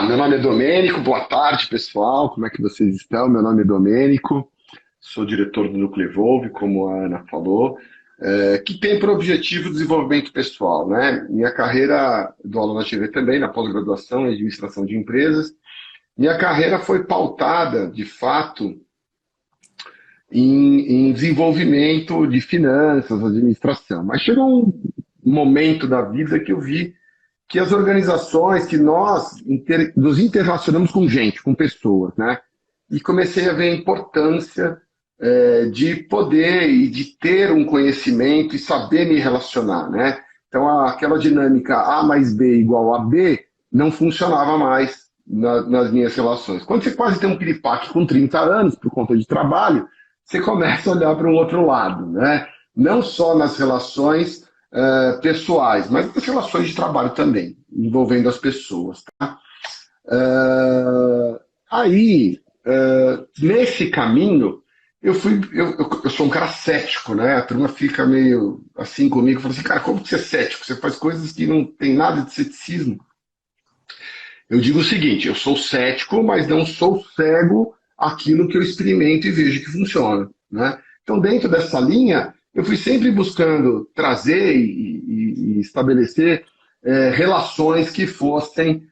meu nome é Domênico, boa tarde pessoal, como é que vocês estão? Meu nome é Domênico, sou diretor do Núcleo Evolve, como a Ana falou, que tem por objetivo o desenvolvimento pessoal, né? Minha carreira, dou aula na TV também, na pós-graduação em administração de empresas, minha carreira foi pautada, de fato, em desenvolvimento de finanças, administração, mas chegou um momento da vida que eu vi que as organizações, que nós nos interrelacionamos com gente, com pessoas, né? E comecei a ver a importância de poder e de ter um conhecimento e saber me relacionar, né? Então, aquela dinâmica A mais B igual a B não funcionava mais nas minhas relações. Quando você quase tem um piripaque com 30 anos, por conta de trabalho, você começa a olhar para um outro lado, né? Não só nas relações pessoais, mas nas relações de trabalho também, envolvendo as pessoas. Tá? Nesse caminho, eu sou um cara cético, né? A turma fica meio assim comigo, fala assim, cara, como que você é cético? Você faz coisas que não tem nada de ceticismo. Eu digo o seguinte, eu sou cético, mas não sou cego àquilo que eu experimento e vejo que funciona, né? Então, dentro dessa linha, eu fui sempre buscando trazer e estabelecer relações que fossem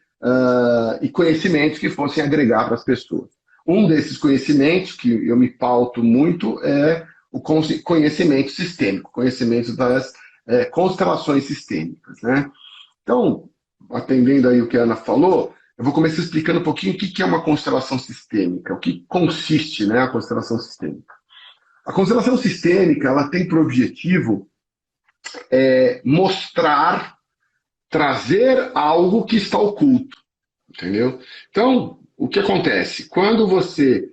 e conhecimentos que fossem agregar para as pessoas. Um desses conhecimentos que eu me pauto muito é o conhecimento sistêmico, conhecimento das constelações sistêmicas, né? Então, atendendo aí o que a Ana falou, eu vou começar explicando um pouquinho o que é uma constelação sistêmica, o que consiste, né, a constelação sistêmica. A constelação sistêmica, ela tem por objetivo mostrar, trazer algo que está oculto, entendeu? Então, o que acontece? Quando você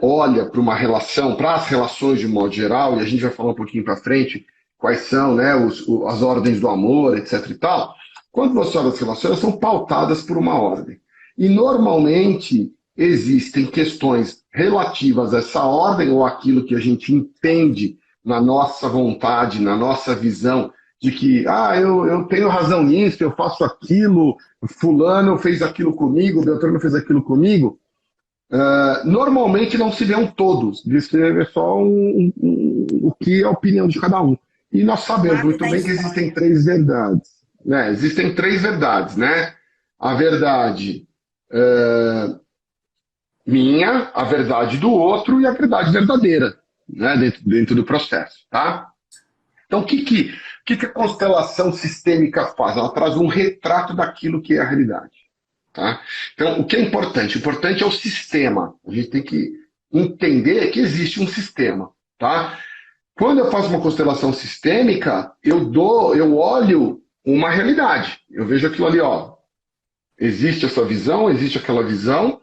olha para uma relação, para as relações de modo geral, e a gente vai falar um pouquinho para frente quais são, né, as ordens do amor, etc e tal, quando você olha as relações, elas são pautadas por uma ordem. E normalmente existem questões relativas a essa ordem ou aquilo que a gente entende na nossa vontade, na nossa visão, de que eu tenho razão nisso, eu faço aquilo, fulano fez aquilo comigo, Beltrano fez aquilo comigo. Normalmente não se vê um todo, se vê só o que é a opinião de cada um. E nós sabemos muito bem que existem três verdades. Né? Existem três verdades, né? A verdade minha, a verdade do outro e a verdade verdadeira, né? Dentro do processo, tá? Então, o que a constelação sistêmica faz? Ela traz um retrato daquilo que é a realidade. Tá? Então, o que é importante? O importante é o sistema. A gente tem que entender que existe um sistema. Tá? Quando eu faço uma constelação sistêmica, eu olho uma realidade. Eu vejo aquilo ali, ó. Existe essa visão, existe aquela visão,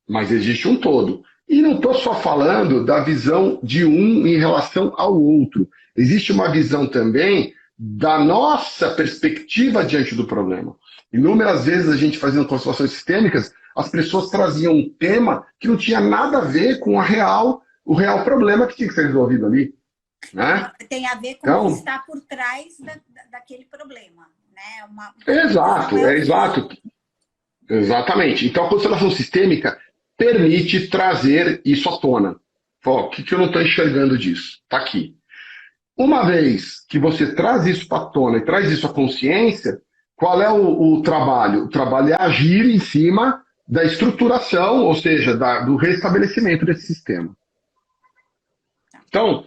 mas existe um todo. E não estou só falando da visão de um em relação ao outro. Existe uma visão também da nossa perspectiva diante do problema. Inúmeras vezes a gente fazendo constelações sistêmicas, as pessoas traziam um tema que não tinha nada a ver com o real problema que tinha que ser resolvido ali. Né? Tem a ver com o que está por trás daquele problema. Né? Exato. Exatamente. Então a constelação sistêmica permite trazer isso à tona. O que eu não estou enxergando disso? Está aqui. Uma vez que você traz isso para a tona e traz isso à consciência, qual é o trabalho? O trabalho é agir em cima da estruturação, ou seja, do restabelecimento desse sistema. Então,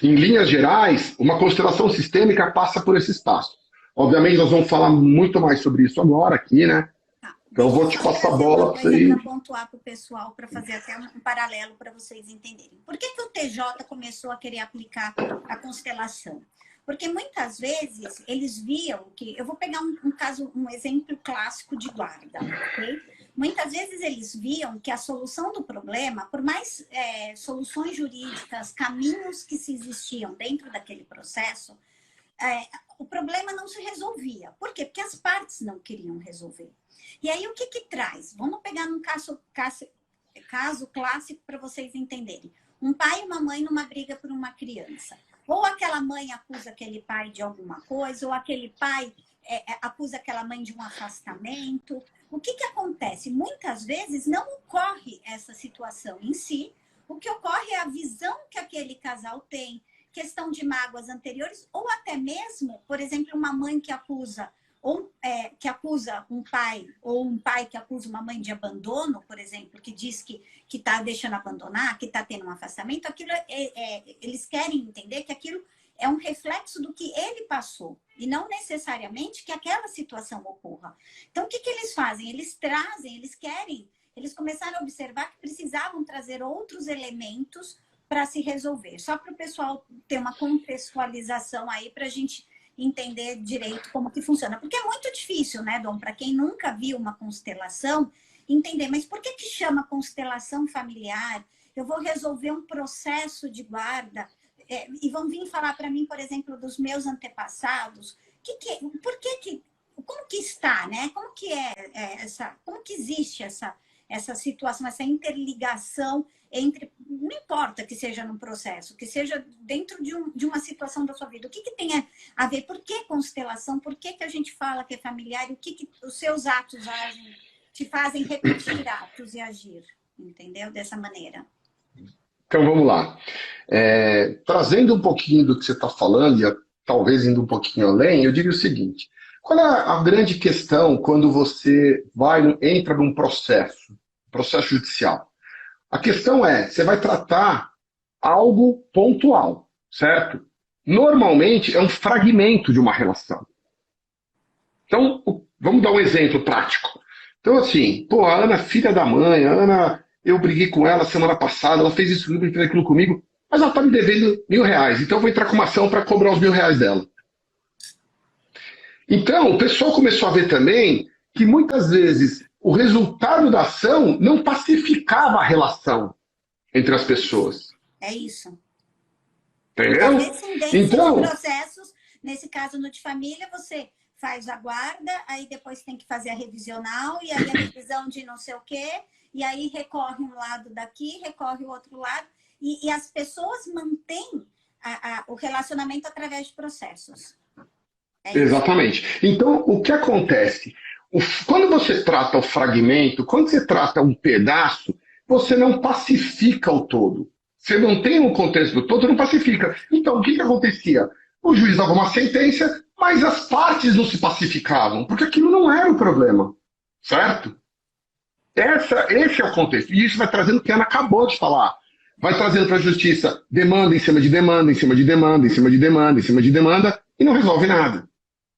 em linhas gerais, uma constelação sistêmica passa por esses passos. Obviamente, nós vamos falar muito mais sobre isso agora aqui, né? Então, eu vou te passar a bola para você ir. Para pontuar para o pessoal, para fazer até um paralelo para vocês entenderem. Por que o TJ começou a querer aplicar a constelação? Porque muitas vezes eles viam que... Eu vou pegar um exemplo clássico de guarda, ok? Muitas vezes eles viam que a solução do problema, por mais soluções jurídicas, caminhos que se existiam dentro daquele processo, o problema não se resolvia. Por quê? Porque as partes não queriam resolver. E aí, o que traz? Vamos pegar um caso clássico para vocês entenderem. Um pai e uma mãe numa briga por uma criança. Ou aquela mãe acusa aquele pai de alguma coisa, ou aquele pai acusa aquela mãe de um afastamento. O que acontece? Muitas vezes não ocorre essa situação em si, o que ocorre é a visão que aquele casal tem, questão de mágoas anteriores, ou até mesmo, por exemplo, uma mãe que acusa que acusa um pai, ou um pai que acusa uma mãe de abandono, por exemplo, que diz que está deixando abandonar, que está tendo um afastamento, aquilo eles querem entender que aquilo é um reflexo do que ele passou, e não necessariamente que aquela situação ocorra. Então, o que eles fazem? Eles começaram a observar que precisavam trazer outros elementos para se resolver. Só para o pessoal ter uma contextualização aí, para a gente entender direito como que funciona. Porque é muito difícil, né, Dom? Para quem nunca viu uma constelação, entender, mas por que chama constelação familiar? Eu vou resolver um processo de guarda, e vão vir falar para mim, por exemplo, dos meus antepassados. Como que está, né? Como que como que existe essa situação, essa interligação entre, não importa que seja num processo, que seja dentro de uma situação da sua vida. O que tem a ver? Por que constelação? Por que a gente fala que é familiar? O que os seus atos te fazem repetir atos e agir? Entendeu? Dessa maneira. Então, vamos lá. Trazendo um pouquinho do que você está falando, e talvez indo um pouquinho além, eu diria o seguinte. Qual é a grande questão quando você entra num processo judicial? A questão você vai tratar algo pontual, certo? Normalmente é um fragmento de uma relação. Então, vamos dar um exemplo prático. Então, assim, a Ana é filha da mãe, a Ana, eu briguei com ela semana passada, ela fez isso comigo, fez aquilo comigo, mas ela está me devendo R$1.000, então eu vou entrar com uma ação para cobrar os R$1.000 dela. Então, o pessoal começou a ver também que muitas vezes o resultado da ação não pacificava a relação entre as pessoas. É isso. Entendeu? Então, de processos, nesse caso no de família, você faz a guarda, aí depois tem que fazer a revisional, e aí a revisão de não sei o quê, e aí recorre um lado daqui, recorre o outro lado, e as pessoas mantêm o relacionamento através de processos. Exatamente. Então, o que acontece? Quando você trata o fragmento, quando você trata um pedaço, você não pacifica o todo. Você não tem um contexto do todo, não pacifica. Então, o que acontecia? O juiz dava uma sentença, mas as partes não se pacificavam, porque aquilo não era o problema. Certo? Esse é o contexto. E isso vai trazendo o que a Ana acabou de falar. Vai trazendo para a justiça demanda em cima de demanda, em cima de demanda, em cima de demanda, em cima de demanda, e não resolve nada.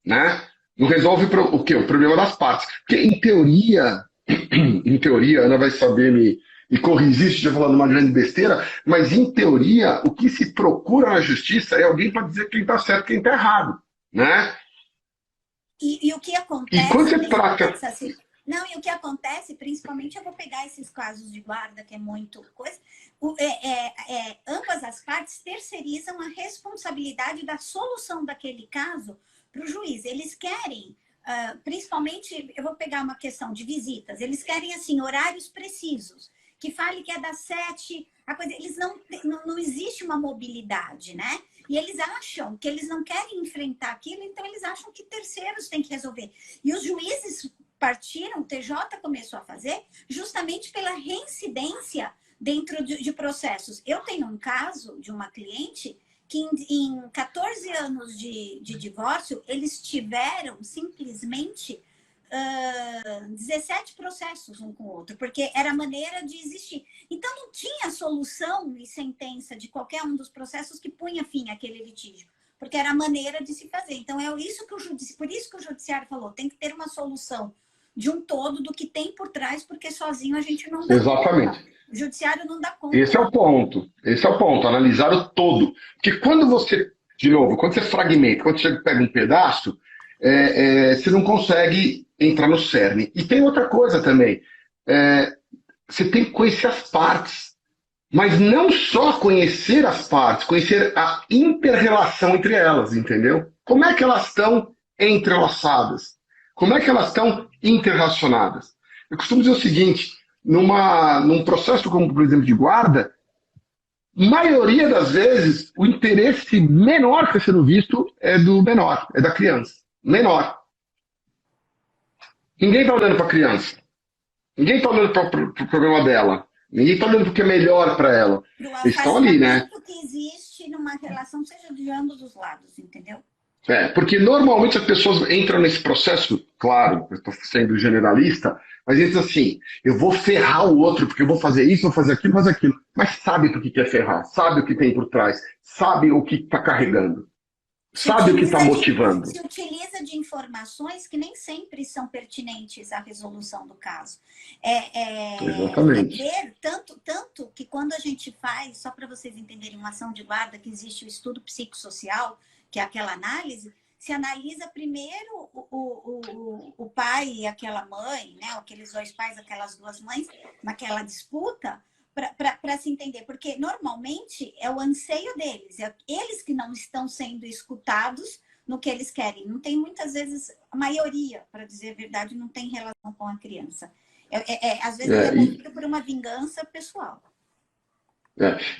Né? Não resolve o quê? O problema das partes. Porque, em teoria, a Ana vai saber me corrigir se estiver falando uma grande besteira, mas, em teoria, o que se procura na justiça é alguém para dizer quem está certo e quem está errado. Né? E o que acontece... E quando você trata... Não, e o que acontece, principalmente, eu vou pegar esses casos de guarda, que é muito coisa, ambas as partes terceirizam a responsabilidade da solução daquele caso para o juiz. Eles querem, principalmente, eu vou pegar uma questão de visitas, eles querem, assim, horários precisos, que fale que é das 7, eles não existe uma mobilidade, né? E eles acham que eles não querem enfrentar aquilo, então eles acham que terceiros têm que resolver. E os juízes partiram, o TJ começou a fazer, justamente pela reincidência dentro de processos. Eu tenho um caso de uma cliente que em 14 anos de divórcio, eles tiveram simplesmente 17 processos um com o outro, porque era a maneira de existir. Então, não tinha solução e sentença de qualquer um dos processos que punha fim àquele litígio, porque era a maneira de se fazer. Então, por isso que o judiciário falou, tem que ter uma solução de um todo do que tem por trás, porque sozinho a gente não dá Exatamente. conta. O judiciário não dá conta. Esse é o ponto, analisar o todo. Porque quando você, de novo, quando você fragmenta, quando você pega um pedaço, você não consegue entrar no cerne. E tem outra coisa também, você tem que conhecer as partes, mas não só conhecer as partes, conhecer a inter-relação entre elas, entendeu? Como é que elas estão entrelaçadas? Como é que elas estão interrelacionadas? Eu costumo dizer o seguinte, num processo como, por exemplo, de guarda, maioria das vezes, o interesse menor que está sendo visto é do menor, é da criança. Menor. Ninguém está olhando para a criança. Ninguém está olhando para o problema dela. Ninguém está olhando para o que é melhor para ela. Para o Eles estão ali, né? afastamento que existe numa relação, seja de ambos os lados, entendeu? Porque normalmente as pessoas entram nesse processo, claro, eu estou sendo generalista, mas eles assim, eu vou ferrar o outro, porque eu vou fazer isso, vou fazer aquilo, fazer aquilo. Mas sabe por que quer ferrar, sabe o que tem por trás, sabe o que está carregando, sabe o que está motivando. Se utiliza de informações que nem sempre são pertinentes à resolução do caso. Exatamente. Tanto que quando a gente faz, só para vocês entenderem, uma ação de guarda, que existe o estudo psicossocial, que é aquela análise, se analisa primeiro o pai e aquela mãe, né? Aqueles dois pais, aquelas duas mães, naquela disputa, para se entender, porque normalmente é o anseio deles, é eles que não estão sendo escutados no que eles querem. Não tem muitas vezes, a maioria, para dizer a verdade, não tem relação com a criança. Às vezes é movido por uma vingança pessoal.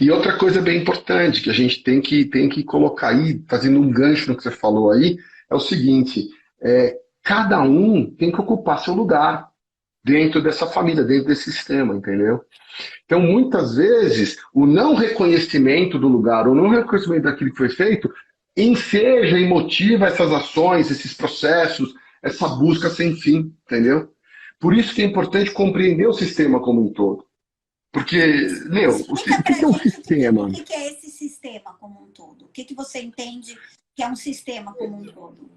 E outra coisa bem importante que a gente tem que colocar aí, fazendo um gancho no que você falou aí, é o seguinte, cada um tem que ocupar seu lugar dentro dessa família, dentro desse sistema, entendeu? Então, muitas vezes, o não reconhecimento do lugar, o não reconhecimento daquilo que foi feito, enseja e motiva essas ações, esses processos, essa busca sem fim, entendeu? Por isso que é importante compreender o sistema como um todo. Porque, o que é um sistema? O que é esse sistema como um todo? O que você entende que é um sistema como um todo?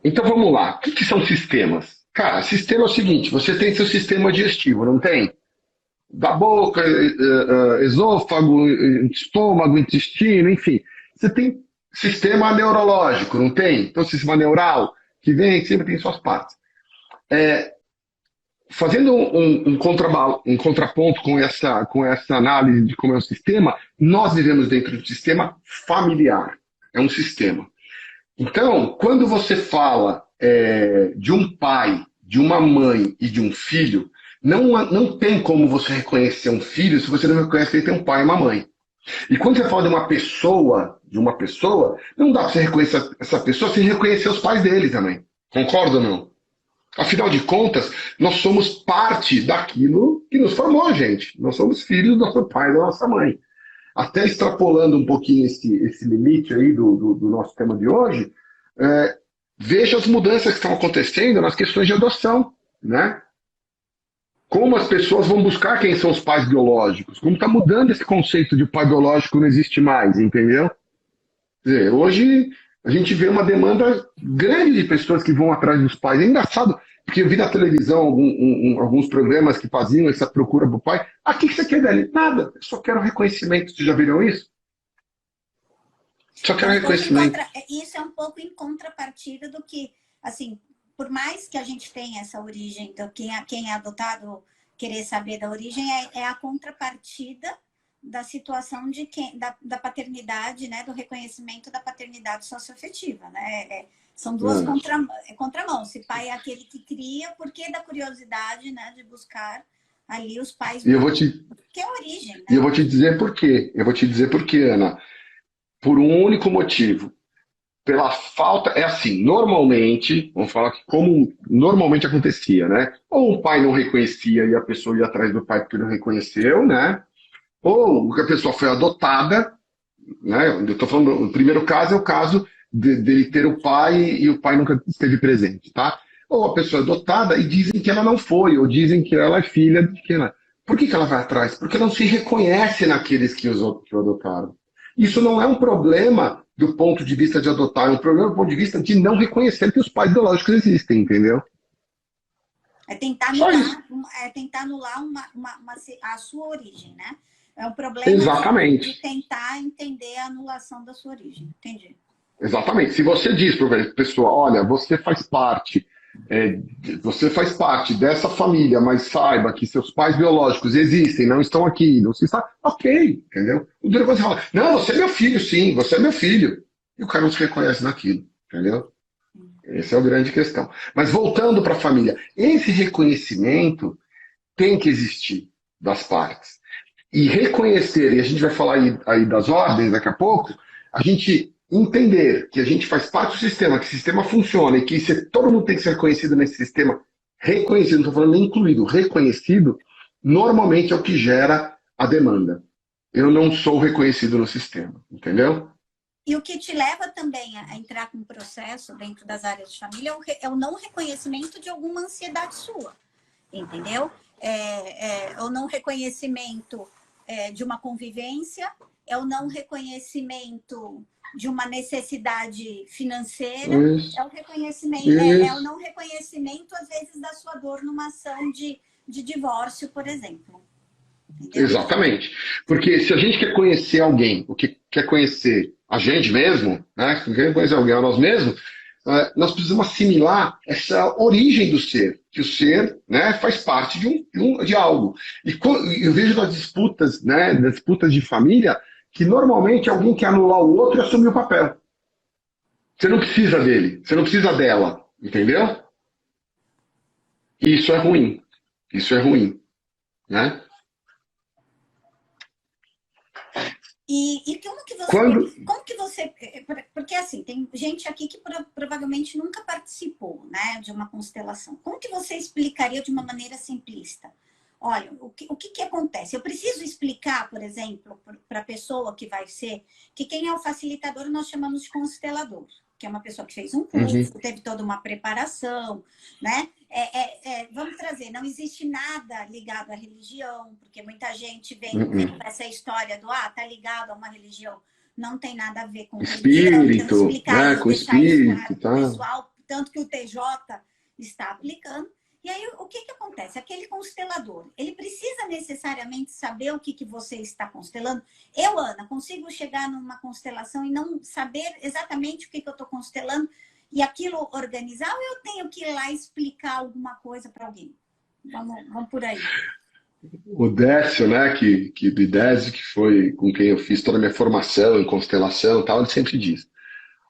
Então, vamos lá. O que são sistemas? Cara, sistema é o seguinte, você tem seu sistema digestivo, não tem? Da boca, esôfago, estômago, intestino, enfim. Você tem sistema neurológico, não tem? Então, sistema neural, que vem, sempre tem suas partes. Fazendo um contraponto com essa análise de como é o sistema, nós vivemos dentro de um sistema familiar. É um sistema. Então, quando você fala de um pai, de uma mãe e de um filho, não tem como você reconhecer um filho se você não reconhece que ele tem um pai e uma mãe. E quando você fala de uma pessoa, não dá para você reconhecer essa pessoa sem reconhecer os pais dele também. Concorda ou não? Afinal de contas, nós somos parte daquilo que nos formou, gente. Nós somos filhos do nosso pai e da nossa mãe. Até extrapolando um pouquinho esse limite aí do nosso tema de hoje, veja as mudanças que estão acontecendo nas questões de adoção, né? Como as pessoas vão buscar quem são os pais biológicos, como está mudando esse conceito de pai biológico não existe mais, entendeu? Quer dizer, hoje a gente vê uma demanda grande de pessoas que vão atrás dos pais. É engraçado, porque eu vi na televisão alguns programas que faziam essa procura para o pai. O que você quer dele? Nada, eu só quero reconhecimento. Vocês já viram isso? Só quero reconhecimento. Isso é um pouco em contrapartida do que, assim, por mais que a gente tenha essa origem, então quem é adotado querer saber da origem, é a contrapartida da situação da paternidade, né, do reconhecimento da paternidade socioafetiva, né? São duas contramãos. Se pai é aquele que cria, por que da curiosidade, né, de buscar ali os pais? E eu vou te... Que é a origem, né? E eu vou te dizer por quê. Ana. Por um único motivo. Pela falta, assim, normalmente, vamos falar que como normalmente acontecia, né? Ou o pai não reconhecia e a pessoa ia atrás do pai porque não reconheceu, né? Ou a pessoa foi adotada, né? Eu estou falando, o primeiro caso é o caso dele ter o pai e o pai nunca esteve presente, tá? Ou a pessoa é adotada e dizem que ela não foi, ou dizem que ela é filha de quem ela... Por que ela vai atrás? Porque não se reconhece naqueles que o adotaram. Isso não é um problema do ponto de vista de adotar, é um problema do ponto de vista de não reconhecer que os pais biológicos existem, entendeu? É tentar anular a sua origem, né? É um problema Exatamente. de tentar entender a anulação da sua origem. Entendi. Exatamente. Se você diz para a pessoa, olha, você faz parte dessa família, mas saiba que seus pais biológicos existem, não estão aqui, não se está, ok, entendeu? O negócio fala, não, você é meu filho, sim, você é meu filho. E o cara não se reconhece naquilo, entendeu? Essa é a grande questão. Mas voltando para a família, esse reconhecimento tem que existir das partes. E reconhecer, e a gente vai falar aí das ordens daqui a pouco, a gente entender que a gente faz parte do sistema, que o sistema funciona e que todo mundo tem que ser reconhecido nesse sistema reconhecido, não estou falando nem incluído, reconhecido, normalmente é o que gera a demanda. Eu não sou reconhecido no sistema, entendeu? E o que te leva também a entrar com um processo dentro das áreas de família é o não reconhecimento de alguma ansiedade sua, entendeu? É o não reconhecimento de uma convivência, é o não reconhecimento de uma necessidade financeira, Isso, é o reconhecimento, é o isso. não reconhecimento, às vezes, da sua dor numa ação de divórcio, por exemplo. Entendeu? Exatamente. Porque se a gente quer conhecer alguém, o que quer conhecer a gente mesmo, né? Se quer conhecer alguém a nós mesmos, nós precisamos assimilar essa origem do ser, que o ser, né, faz parte de algo. E eu vejo nas disputas, né, nas disputas de família, que normalmente alguém quer anular o outro e assumir o papel. Você não precisa dele, você não precisa dela, entendeu? E isso é ruim. Isso é ruim, né? E Quando, como que você. Porque assim, tem gente aqui que provavelmente nunca participou, né, de uma constelação. Como que você explicaria de uma maneira simplista? Olha, o que acontece? Eu preciso explicar, por exemplo, para a pessoa que vai ser, que quem é o facilitador nós chamamos de constelador, que é uma pessoa que fez um curso, uhum, teve toda uma preparação, né? Vamos trazer, não existe nada ligado à religião, porque muita gente vem com essa história do, tá ligado a uma religião, não tem nada a ver com religião, então espírito, explicar né, isso, com deixar isso espírito, claro para o tá? pessoal, tanto que o TJ está aplicando. E aí, o que acontece? Aquele constelador, ele precisa necessariamente saber o que você está constelando. Eu, Ana, consigo chegar numa constelação e não saber exatamente o que eu estou constelando e aquilo organizar, ou eu tenho que ir lá explicar alguma coisa para alguém? Vamos por aí. O Décio, né, do Décio, que foi com quem eu fiz toda a minha formação em constelação e tal, ele sempre diz,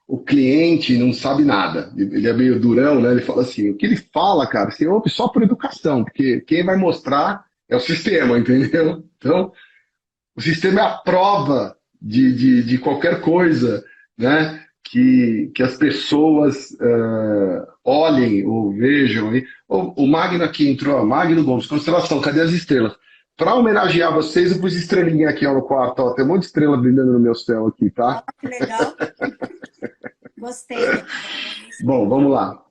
o cliente não sabe nada. Ele é meio durão, né? Ele fala assim, o que ele fala, cara, você ouve só por educação, porque quem vai mostrar é o sistema, entendeu? Então, o sistema é a prova de qualquer coisa, né? Que as pessoas olhem ou vejam. Aí. O Magno aqui entrou, Magno Gomes, constelação, cadê as estrelas? Para homenagear vocês, eu pus estrelinha aqui ó, no quarto. Ó, tem um monte de estrela brilhando no meu céu aqui, tá? Que legal. Gostei. Bom, vamos lá.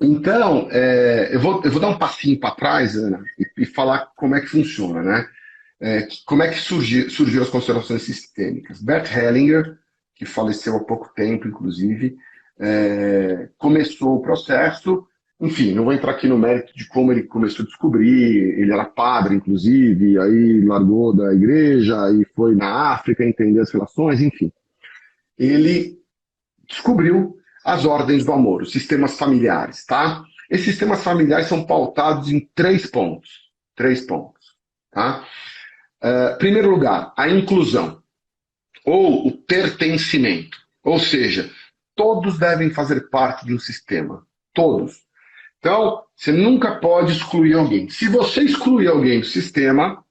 Então, eu vou dar um passinho para trás, Ana, e falar como é que funciona, né? Como é que surgiu as constelações sistêmicas? Bert Hellinger, que faleceu há pouco tempo, inclusive, começou o processo. Enfim, não vou entrar aqui no mérito de como ele começou a descobrir. Ele era padre, inclusive, aí largou da igreja e foi na África entender as relações, enfim. Ele descobriu as ordens do amor, os sistemas familiares, tá? Esses sistemas familiares são pautados em três pontos. Três pontos, tá? Primeiro lugar, a inclusão, ou o pertencimento. Ou seja, todos devem fazer parte de um sistema. Todos. Então, você nunca pode excluir alguém. Se você excluir alguém do sistema,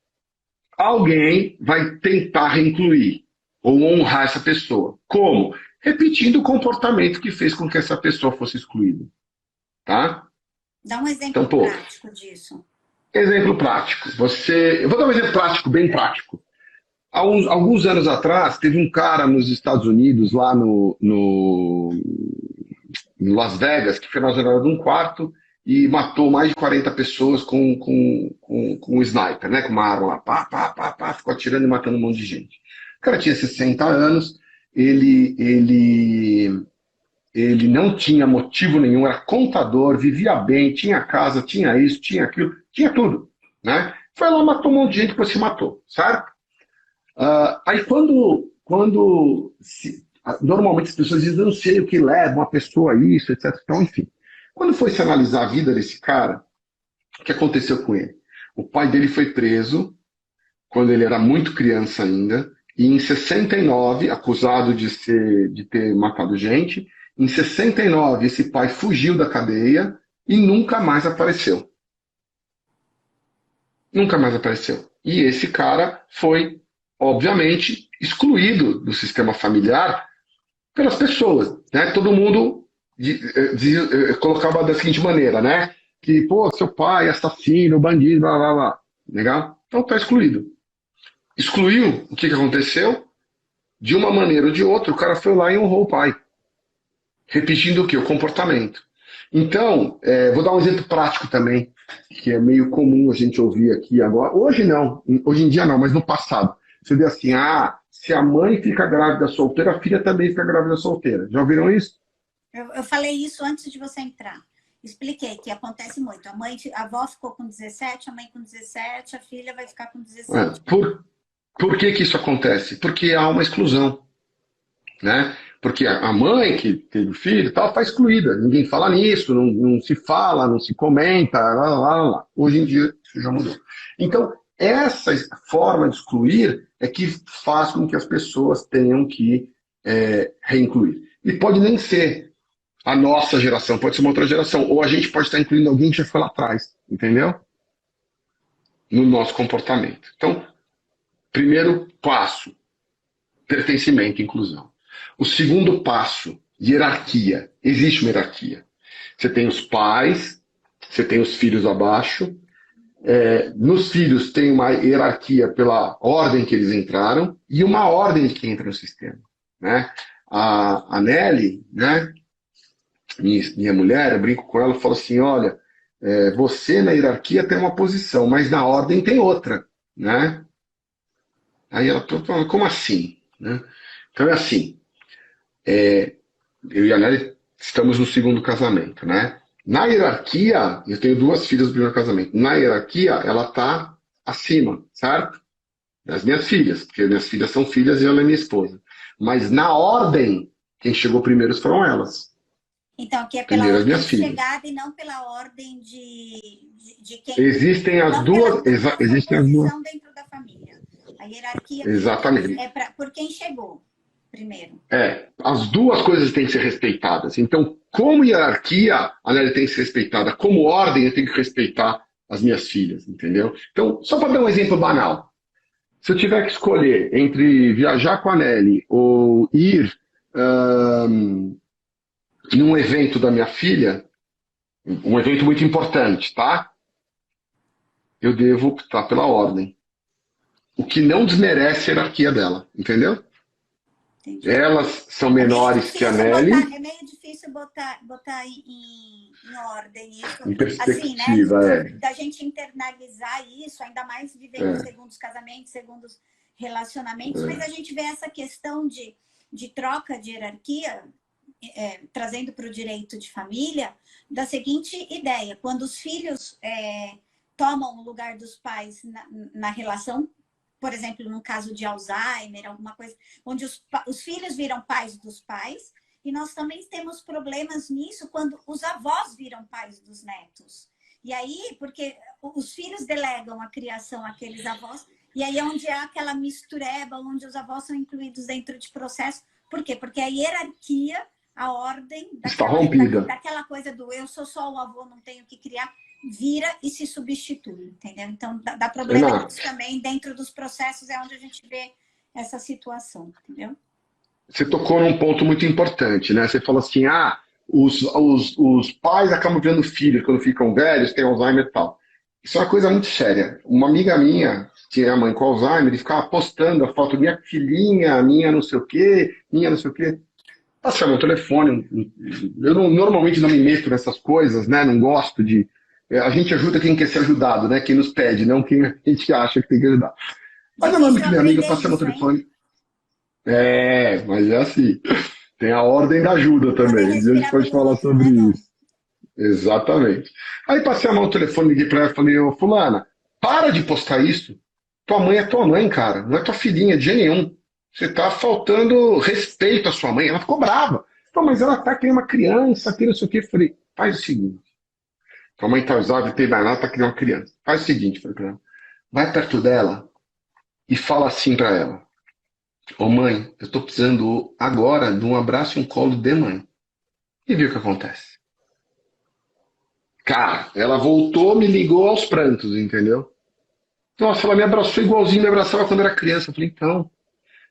alguém vai tentar reincluir ou honrar essa pessoa. Como? Repetindo o comportamento que fez com que essa pessoa fosse excluída. Tá? Dá um exemplo Então, pô, prático disso. exemplo prático. Eu vou dar um exemplo prático, bem prático. Há alguns anos atrás, teve um cara nos Estados Unidos, lá em Las Vegas, que foi na janela de um quarto e matou mais de 40 pessoas com um sniper, né? Com uma arma lá. Pá, pá, pá, pá, ficou atirando e matando um monte de gente. O cara tinha 60 anos, ele não tinha motivo nenhum, era contador, vivia bem, tinha casa, tinha isso, tinha aquilo, tinha tudo, né? Foi lá, matou um monte de gente, depois se matou, certo? Aí normalmente as pessoas dizem, eu não sei o que leva uma pessoa a isso, etc. Então, enfim. Quando foi se analisar a vida desse cara, o que aconteceu com ele? O pai dele foi preso quando ele era muito criança ainda, e em 69, acusado de ter matado gente, em 69 esse pai fugiu da cadeia e nunca mais apareceu. Nunca mais apareceu. E esse cara foi, obviamente, excluído do sistema familiar pelas pessoas. Né? Todo mundo colocava da seguinte maneira, né? que, pô, seu pai é assassino, bandido, blá, blá, blá. Legal? Então tá excluído. Excluiu, o que aconteceu? De uma maneira ou de outra, o cara foi lá e honrou o pai. Repetindo o quê? O comportamento. Então, vou dar um exemplo prático também, que é meio comum a gente ouvir aqui agora. Hoje não, hoje em dia não, mas no passado. Você vê assim, se a mãe fica grávida solteira, a filha também fica grávida solteira. Já ouviram isso? Eu falei isso antes de você entrar. Expliquei que acontece muito. A avó ficou com 17, a mãe com 17, a filha vai ficar com 17. Por que isso acontece? Porque há uma exclusão, né? Porque a mãe que teve o filho está excluída. Ninguém fala nisso, não se fala, não se comenta. Lá, lá, lá. Hoje em dia isso já mudou. Então, essa forma de excluir é que faz com que as pessoas tenham que reincluir. E pode nem ser a nossa geração, pode ser uma outra geração. Ou a gente pode estar incluindo alguém que já foi lá atrás, entendeu? No nosso comportamento. Então, primeiro passo, pertencimento e inclusão. O segundo passo, hierarquia. Existe uma hierarquia. Você tem os pais, você tem os filhos abaixo. Nos filhos tem uma hierarquia pela ordem que eles entraram e uma ordem de quem entra no sistema. Né? A Nelly, né, minha mulher, eu brinco com ela, eu falo assim, olha, você na hierarquia tem uma posição, mas na ordem tem outra. Né? Aí ela falou, como assim? Né? Então é assim, eu e a Nelly estamos no segundo casamento, né? Na hierarquia, eu tenho 2 filhas do primeiro casamento. Na hierarquia, ela está acima, certo? Das minhas filhas, porque minhas filhas são filhas e ela é minha esposa. Mas na ordem, quem chegou primeiro foram elas. Então, que é pela Primeiro as ordem minhas de filhas. chegada e não pela ordem de quem... Existem as duas... Existem as duas... dentro da família. A hierarquia Exatamente. por quem chegou primeiro. As duas coisas têm que ser respeitadas. Então, como hierarquia, a Nelly tem que ser respeitada. Como ordem, eu tenho que respeitar as minhas filhas, entendeu? Então, só para dar um exemplo banal. Se eu tiver que escolher entre viajar com a Nelly ou ir num evento da minha filha, um evento muito importante, tá? Eu devo optar pela ordem. O que não desmerece a hierarquia dela, entendeu? Entendi. Elas são menores que a Nelly. É meio difícil botar em ordem isso. Em perspectiva, assim, né? Da gente internalizar isso, ainda mais vivendo segundos casamentos, segundos relacionamentos, mas a gente vê essa questão de troca de hierarquia, trazendo para o direito de família, da seguinte ideia: quando os filhos tomam o lugar dos pais na relação, por exemplo, no caso de Alzheimer, alguma coisa, onde os filhos viram pais dos pais, e nós também temos problemas nisso quando os avós viram pais dos netos. E aí, porque os filhos delegam a criação àqueles avós, e aí é onde há aquela mistureba, onde os avós são incluídos dentro de processo. Por quê? Porque a hierarquia, a ordem está rompida. Daquela coisa do eu sou só o avô, não tenho que criar, vira e se substitui, entendeu? Então, dá problema nisso também. Dentro dos processos é onde a gente vê essa situação, entendeu? Você tocou num ponto muito importante, né? Você falou assim, os pais acabam vendo filhos quando ficam velhos, tem Alzheimer e tal. Isso é uma coisa muito séria. Uma amiga minha tinha a mãe com Alzheimer e ficava postando a foto, minha filhinha, minha não sei o quê, minha não sei o quê. Passei meu telefone. Eu normalmente não me meto nessas coisas, né? Não gosto de... A gente ajuda quem quer ser ajudado, né? Quem nos pede, não quem a gente acha que tem que ajudar. Mas eu lembro que minha amiga passou meu telefone. Mas é assim. Tem a ordem da ajuda também. A gente pode falar sobre isso. Exatamente. Aí passei a mão no telefone, liguei pra ela e falei, ô fulana, para de postar isso. Tua mãe é tua mãe, cara. Não é tua filhinha de jeito nenhum. Você tá faltando respeito à sua mãe. Ela ficou brava. Pô, mas ela tá que nem uma criança, que não sei o quê. Eu falei, faz o seguinte. Tua mãe tá usada, tem danada, tá que nem uma criança. Faz o seguinte, falei pra ela. Vai perto dela e fala assim pra ela. Ô mãe, eu tô precisando agora de um abraço e um colo de mãe. E viu o que acontece. Cara, ela voltou, me ligou aos prantos, entendeu? Nossa, ela me abraçou igualzinho me abraçava quando era criança. Eu falei, então,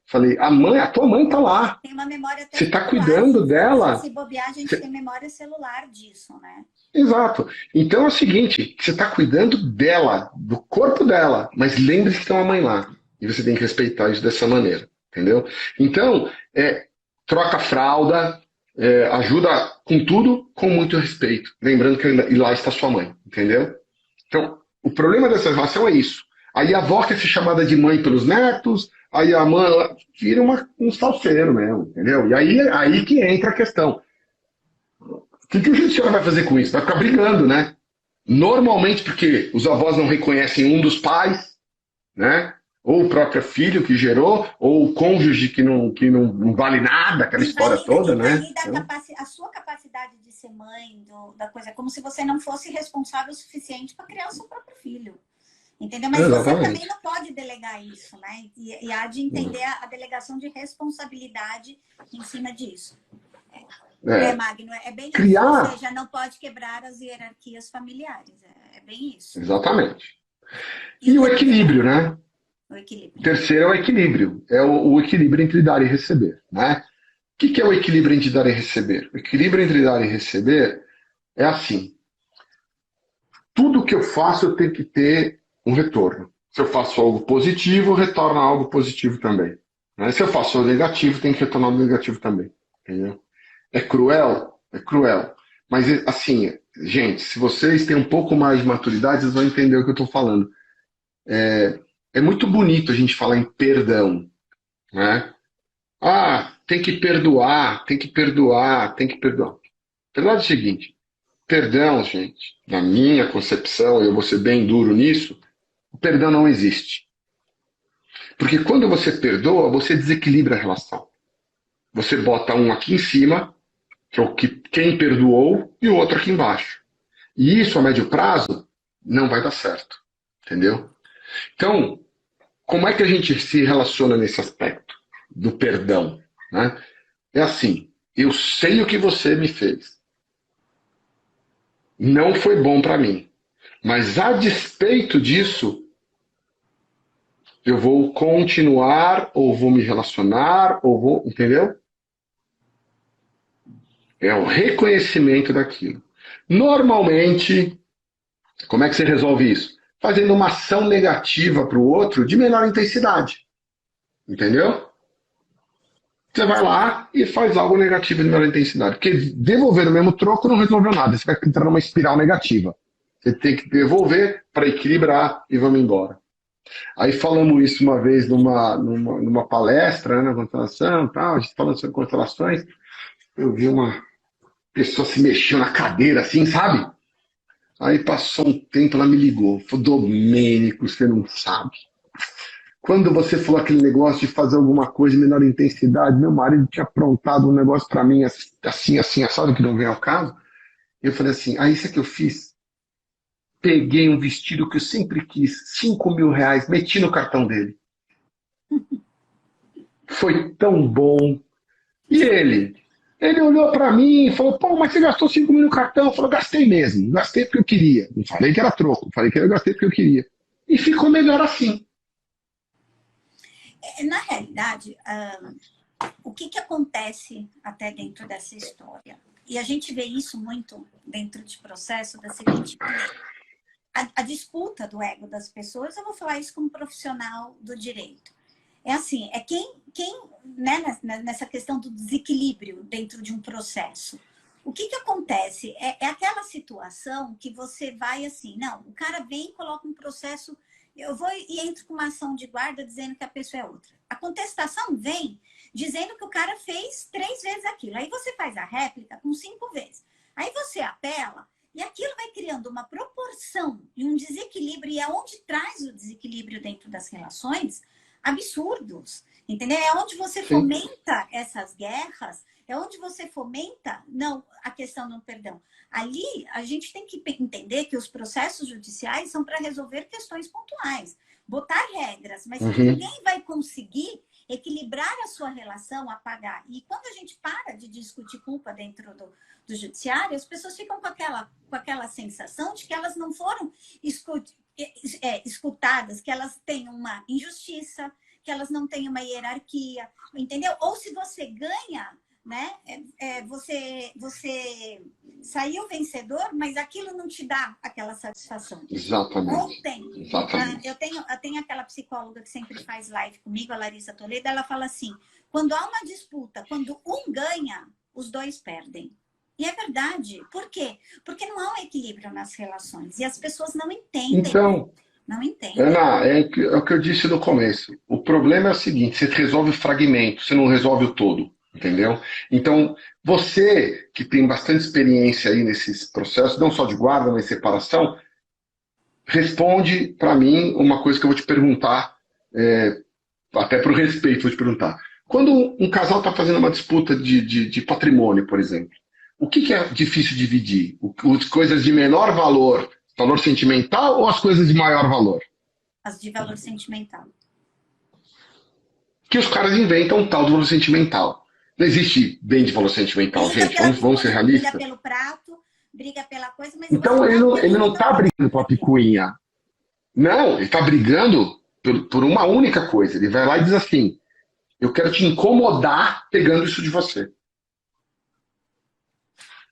Falei, a tua mãe tá lá. Tem uma memória até Você tá celular. cuidando dela. Se bobear, a gente tem memória celular disso, né? Exato. Então é o seguinte, você está cuidando dela, do corpo dela, mas lembre-se que tem uma mãe lá. E você tem que respeitar isso dessa maneira, entendeu? Então, troca a fralda, ajuda com tudo, com muito respeito. Lembrando que lá está sua mãe, entendeu? Então, o problema dessa relação é isso. Aí a avó quer ser chamada de mãe pelos netos, aí a mãe vira um salseiro mesmo, entendeu? E aí que entra a questão. O que o judiciário vai fazer com isso? Vai ficar brigando, né? Normalmente porque os avós não reconhecem um dos pais, né? Ou o próprio filho que gerou, ou o cônjuge que não vale nada, aquela história toda, né? Invalida a sua capacidade de ser mãe da coisa, como se você não fosse responsável o suficiente para criar o seu próprio filho. Entendeu? Mas você também não pode delegar isso, né? E há de entender a delegação de responsabilidade em cima disso. Magno, é bem isso. Ou seja, não pode quebrar as hierarquias familiares. É bem isso. Exatamente. E o equilíbrio, né? O equilíbrio. Terceiro é o equilíbrio. É o equilíbrio entre dar e receber, né? O que é o equilíbrio entre dar e receber? O equilíbrio entre dar e receber é assim. Tudo que eu faço eu tenho que ter um retorno. Se eu faço algo positivo, retorna algo positivo também. Né? Se eu faço algo negativo, tem que retornar algo negativo também. Entendeu? É cruel? É cruel. Mas, assim, gente, se vocês têm um pouco mais de maturidade, vocês vão entender o que eu estou falando. É muito bonito a gente falar em perdão, né? Tem que perdoar, tem que perdoar, tem que perdoar. A verdade é o seguinte, perdão, gente, na minha concepção, eu vou ser bem duro nisso, o perdão não existe. Porque quando você perdoa, você desequilibra a relação. Você bota um aqui em cima, que é o que quem perdoou, e o outro aqui embaixo. E isso, a médio prazo, não vai dar certo. Entendeu? Então, como é que a gente se relaciona nesse aspecto do perdão? Né? É assim, eu sei o que você me fez. Não foi bom para mim. Mas a despeito disso, eu vou continuar, ou vou me relacionar, ou vou. Entendeu? É o reconhecimento daquilo. Normalmente, como é que você resolve isso? Fazendo uma ação negativa para o outro de menor intensidade. Entendeu? Você vai lá e faz algo negativo de menor intensidade. Porque devolver o mesmo troco não resolveu nada. Você vai entrar numa espiral negativa. Você tem que devolver para equilibrar e vamos embora. Aí falamos isso uma vez numa palestra, né, na constelação, tal, a gente falando sobre constelações. Eu vi uma pessoa se mexeu na cadeira, assim, sabe? Aí passou um tempo, ela me ligou. Falou, Domênico, você não sabe. Quando você falou aquele negócio de fazer alguma coisa de menor intensidade, meu marido tinha aprontado um negócio para mim assim, assado, que não vem ao caso. Eu falei assim, isso é que eu fiz? Peguei um vestido que eu sempre quis, R$ 5.000, meti no cartão dele. Foi tão bom. E ele olhou para mim e falou, pô, mas você gastou 5.000 no cartão? Eu falei, gastei mesmo, gastei porque eu queria. Não falei que era troco, falei que eu gastei porque eu queria. E ficou melhor assim. Na realidade, o que acontece até dentro dessa história? E a gente vê isso muito dentro de processo da seguinte maneira. A disputa do ego das pessoas, eu vou falar isso como profissional do direito. É assim, é quem né, nessa questão do desequilíbrio dentro de um processo. O que acontece? É aquela situação que você vai assim, não, o cara vem e coloca um processo, eu vou e entro com uma ação de guarda dizendo que a pessoa é outra. A contestação vem dizendo que o cara fez 3 vezes aquilo. Aí você faz a réplica com 5 vezes. Aí você apela e aquilo vai criando uma proporção e um desequilíbrio, e é onde traz o desequilíbrio dentro das relações, absurdos, entendeu? É onde você fomenta essas guerras, é onde você fomenta, não, a questão do perdão. Ali, a gente tem que entender que os processos judiciais são para resolver questões pontuais, botar regras, mas ninguém vai conseguir equilibrar a sua relação, apagar. E quando a gente para de discutir culpa dentro do judiciário, as pessoas ficam com aquela sensação de que elas não foram escutadas, que elas têm uma injustiça, que elas não têm uma hierarquia, entendeu? Ou se você ganha, né? Você saiu vencedor, mas aquilo não te dá aquela satisfação. Exatamente. Ontem, Exatamente. eu tenho aquela psicóloga que sempre faz live comigo, a Larissa Toledo, ela fala assim, quando há uma disputa, quando um ganha, os dois perdem. E é verdade. Por quê? Porque não há um equilíbrio nas relações. E as pessoas não entendem. Então, não entendem. Ana, é o que eu disse no começo. O problema é o seguinte, você resolve o fragmento, você não resolve o todo, entendeu? Então, você que tem bastante experiência aí nesses processos, não só de guarda, mas separação, responde para mim uma coisa que eu vou te perguntar, até por respeito, vou te perguntar. Quando um casal está fazendo uma disputa de patrimônio, por exemplo, o que é difícil dividir? As coisas de menor valor, valor sentimental, ou as coisas de maior valor? As de valor sentimental. Que os caras inventam um tal de valor sentimental. Não existe bem de valor sentimental, gente. Vamos ser realistas. Briga pelo prato, briga pela coisa, mas então ele não está brigando por uma picuinha. Não, ele está brigando por uma única coisa. Ele vai lá e diz assim, eu quero te incomodar pegando isso de você.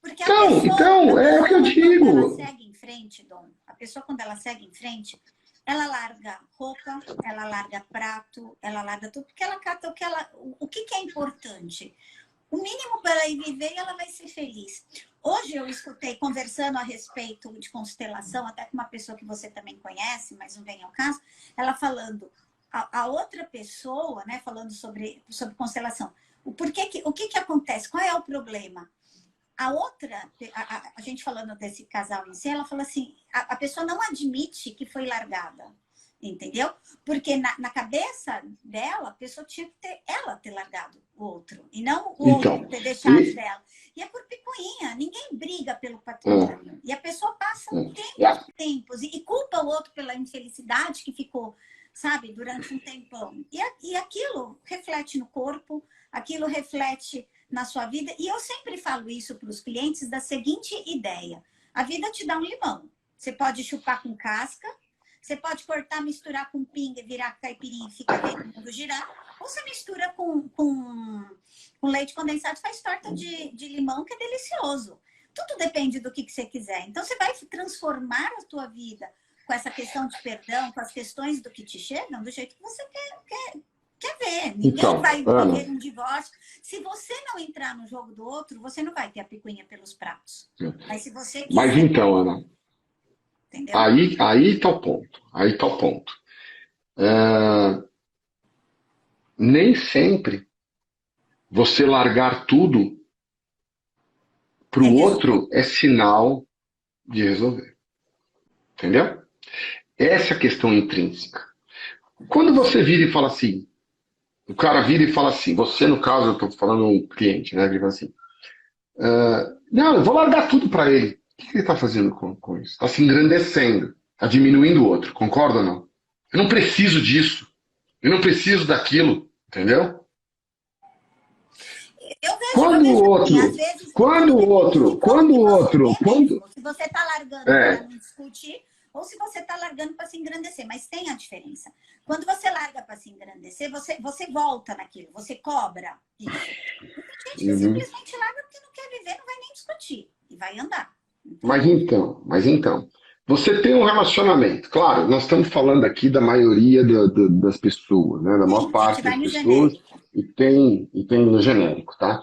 Porque então é o que eu digo. Quando ela segue em frente, Dom, a pessoa quando ela segue em frente, ela larga roupa, ela larga prato, ela larga tudo, porque ela cata o que é importante. O mínimo para ela ir viver e ela vai ser feliz. Hoje eu escutei, conversando a respeito de constelação, até com uma pessoa que você também conhece, mas não vem ao caso, ela falando, a outra pessoa, né, falando sobre constelação. O que acontece? Qual é o problema? A outra, a gente falando desse casal em si, ela falou assim, a pessoa não admite que foi largada, entendeu? Porque na cabeça dela, a pessoa tinha que ter largado o outro, e não o outro ter deixado dela. E é por picuinha, ninguém briga pelo patrimônio. E a pessoa passa tempos e culpa o outro pela infelicidade que ficou, sabe, durante um tempão. E aquilo reflete no corpo, aquilo reflete na sua vida. E eu sempre falo isso para os clientes da seguinte ideia. A vida te dá um limão. Você pode chupar com casca, você pode cortar, misturar com pinga e virar caipirinha e ficar vendo o mundo girar. Ou você mistura com leite condensado e faz torta de limão, que é delicioso. Tudo depende do que você quiser. Então, você vai transformar a tua vida com essa questão de perdão, com as questões do que te chegam, do jeito que você quer ver. Ninguém vai viver um divórcio. Se você não entrar no jogo do outro, você não vai ter a picuinha pelos pratos. Mas se você quiser... Mas então, Ana, entendeu? Aí tá o ponto. Nem sempre você largar tudo pro outro é sinal de resolver. Entendeu? Essa é a questão intrínseca. Quando você vira e fala assim, o cara vira e fala assim, você no caso, eu tô falando um cliente, né? Ele fala assim, não, eu vou largar tudo para ele. O que ele está fazendo com isso? Está se engrandecendo, está diminuindo o outro, concorda ou não? Eu não preciso disso, eu não preciso daquilo, entendeu? Quando o outro, se você está largando para não discutir, ou se você está largando para se engrandecer, mas tem a diferença. Quando você larga para se engrandecer, você volta naquilo, você cobra isso. E tem gente que simplesmente larga porque não quer viver, não vai nem discutir, e vai andar. Mas então, você tem um relacionamento. Claro, nós estamos falando aqui da maioria das pessoas, né? Da maior parte das pessoas, e tem no genérico, tá?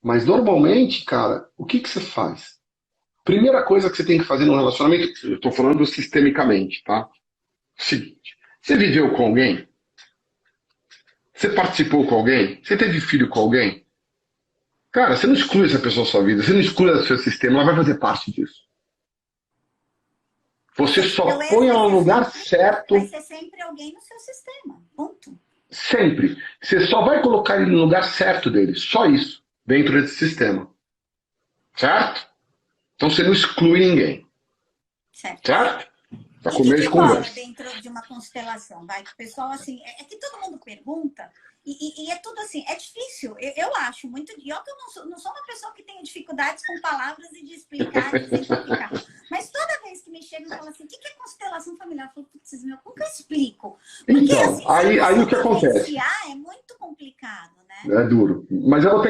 Mas normalmente, cara, o que você faz? Primeira coisa que você tem que fazer num relacionamento, eu estou falando sistemicamente, tá? Seguinte, você viveu com alguém? Você participou com alguém? Você teve filho com alguém? Cara, você não exclui essa pessoa da sua vida, você não exclui o seu sistema, ela vai fazer parte disso. Você só põe ela no lugar certo. Vai ser sempre alguém no seu sistema, ponto. Sempre. Você só vai colocar ele no lugar certo dele, só isso, dentro desse sistema. Certo? Então você não exclui ninguém. Certo? Para comer de conversa. Dentro de uma constelação, vai? O pessoal, assim, é que todo mundo pergunta, e é tudo assim, é difícil. Eu acho muito. E eu não sou uma pessoa que tenha dificuldades com palavras e de explicar, de exemplificar. Mas toda vez que me chegam e falam assim, o que é constelação familiar? Eu falo, putz, meu, como que eu explico? Porque Então, assim, sem aí você o que acontece? vivenciar, é muito complicado, né? É duro. Mas eu vou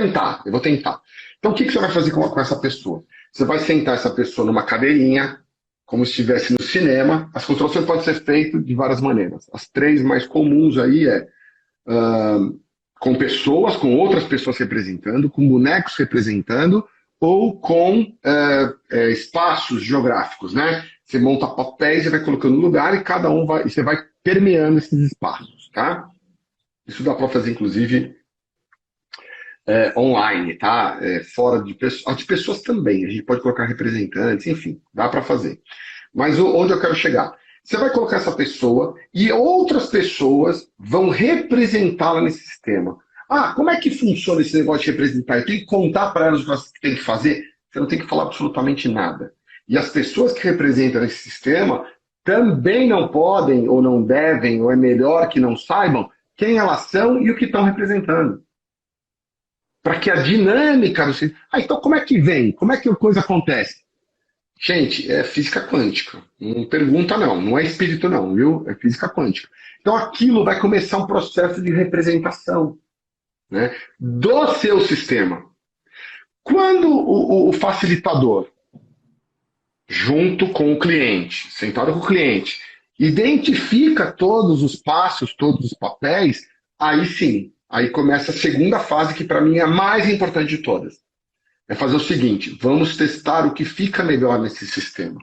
tentar. Então, o que você vai fazer com essa pessoa? Você vai sentar essa pessoa numa cadeirinha, como se estivesse no cinema. As constelações podem ser feitas de várias maneiras. As três mais comuns aí é com pessoas, com outras pessoas representando, com bonecos representando, ou com espaços geográficos, né? Você monta papéis e vai colocando no lugar e cada um vai, e você vai permeando esses espaços, tá? Isso dá para fazer, inclusive, online, tá? Fora de pessoas também. A gente pode colocar representantes, enfim, dá para fazer. Mas onde eu quero chegar? Você vai colocar essa pessoa e outras pessoas vão representá-la nesse sistema. Ah, como é que funciona esse negócio de representar? Eu tenho que contar para elas o que tem que fazer? Você não tem que falar absolutamente nada. E as pessoas que representam esse sistema também não podem, ou não devem, ou é melhor que não saibam quem elas são e o que estão representando. Para que a dinâmica do sistema. Ah, então como é que vem? Como é que a coisa acontece? Gente, é física quântica. Não pergunta não, não é espírito não, viu? É física quântica. Então aquilo vai começar um processo de representação, né, do seu sistema. Quando o facilitador, junto com o cliente, sentado com o cliente, identifica todos os passos, todos os papéis, aí sim, aí começa a segunda fase, que para mim é a mais importante de todas. É fazer o seguinte: vamos testar o que fica melhor nesse sistema.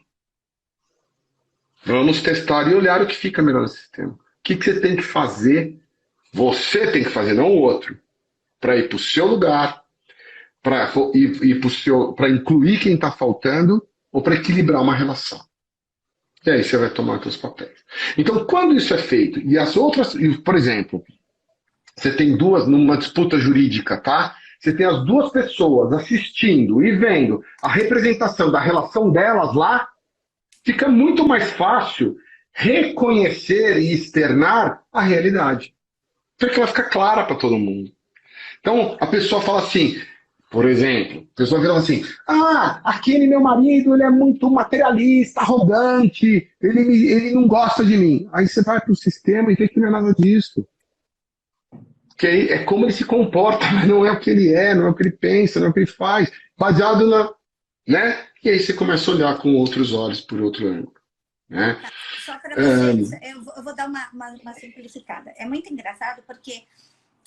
Vamos testar e olhar o que fica melhor nesse sistema. O que você tem que fazer? Você tem que fazer, não o outro, para ir para o seu lugar, para incluir quem está faltando ou para equilibrar uma relação. E aí você vai tomar os seus papéis. Então, quando isso é feito, e as outras, por exemplo, você tem duas numa disputa jurídica, tá? Você tem as duas pessoas assistindo e vendo a representação da relação delas lá, fica muito mais fácil reconhecer e externar a realidade. Porque ela fica clara para todo mundo. Então, a pessoa fala assim, por exemplo, a pessoa fala assim: ah, aquele meu marido, ele é muito materialista, arrogante, ele não gosta de mim. Aí você vai para o sistema e vê que não é nada disso. Que é como ele se comporta, mas não é o que ele é, não é o que ele pensa, não é o que ele faz. Baseado na... Né? E aí você começa a olhar com outros olhos, por outro ângulo. Né? Só para vocês, eu vou dar uma simplificada. É muito engraçado porque,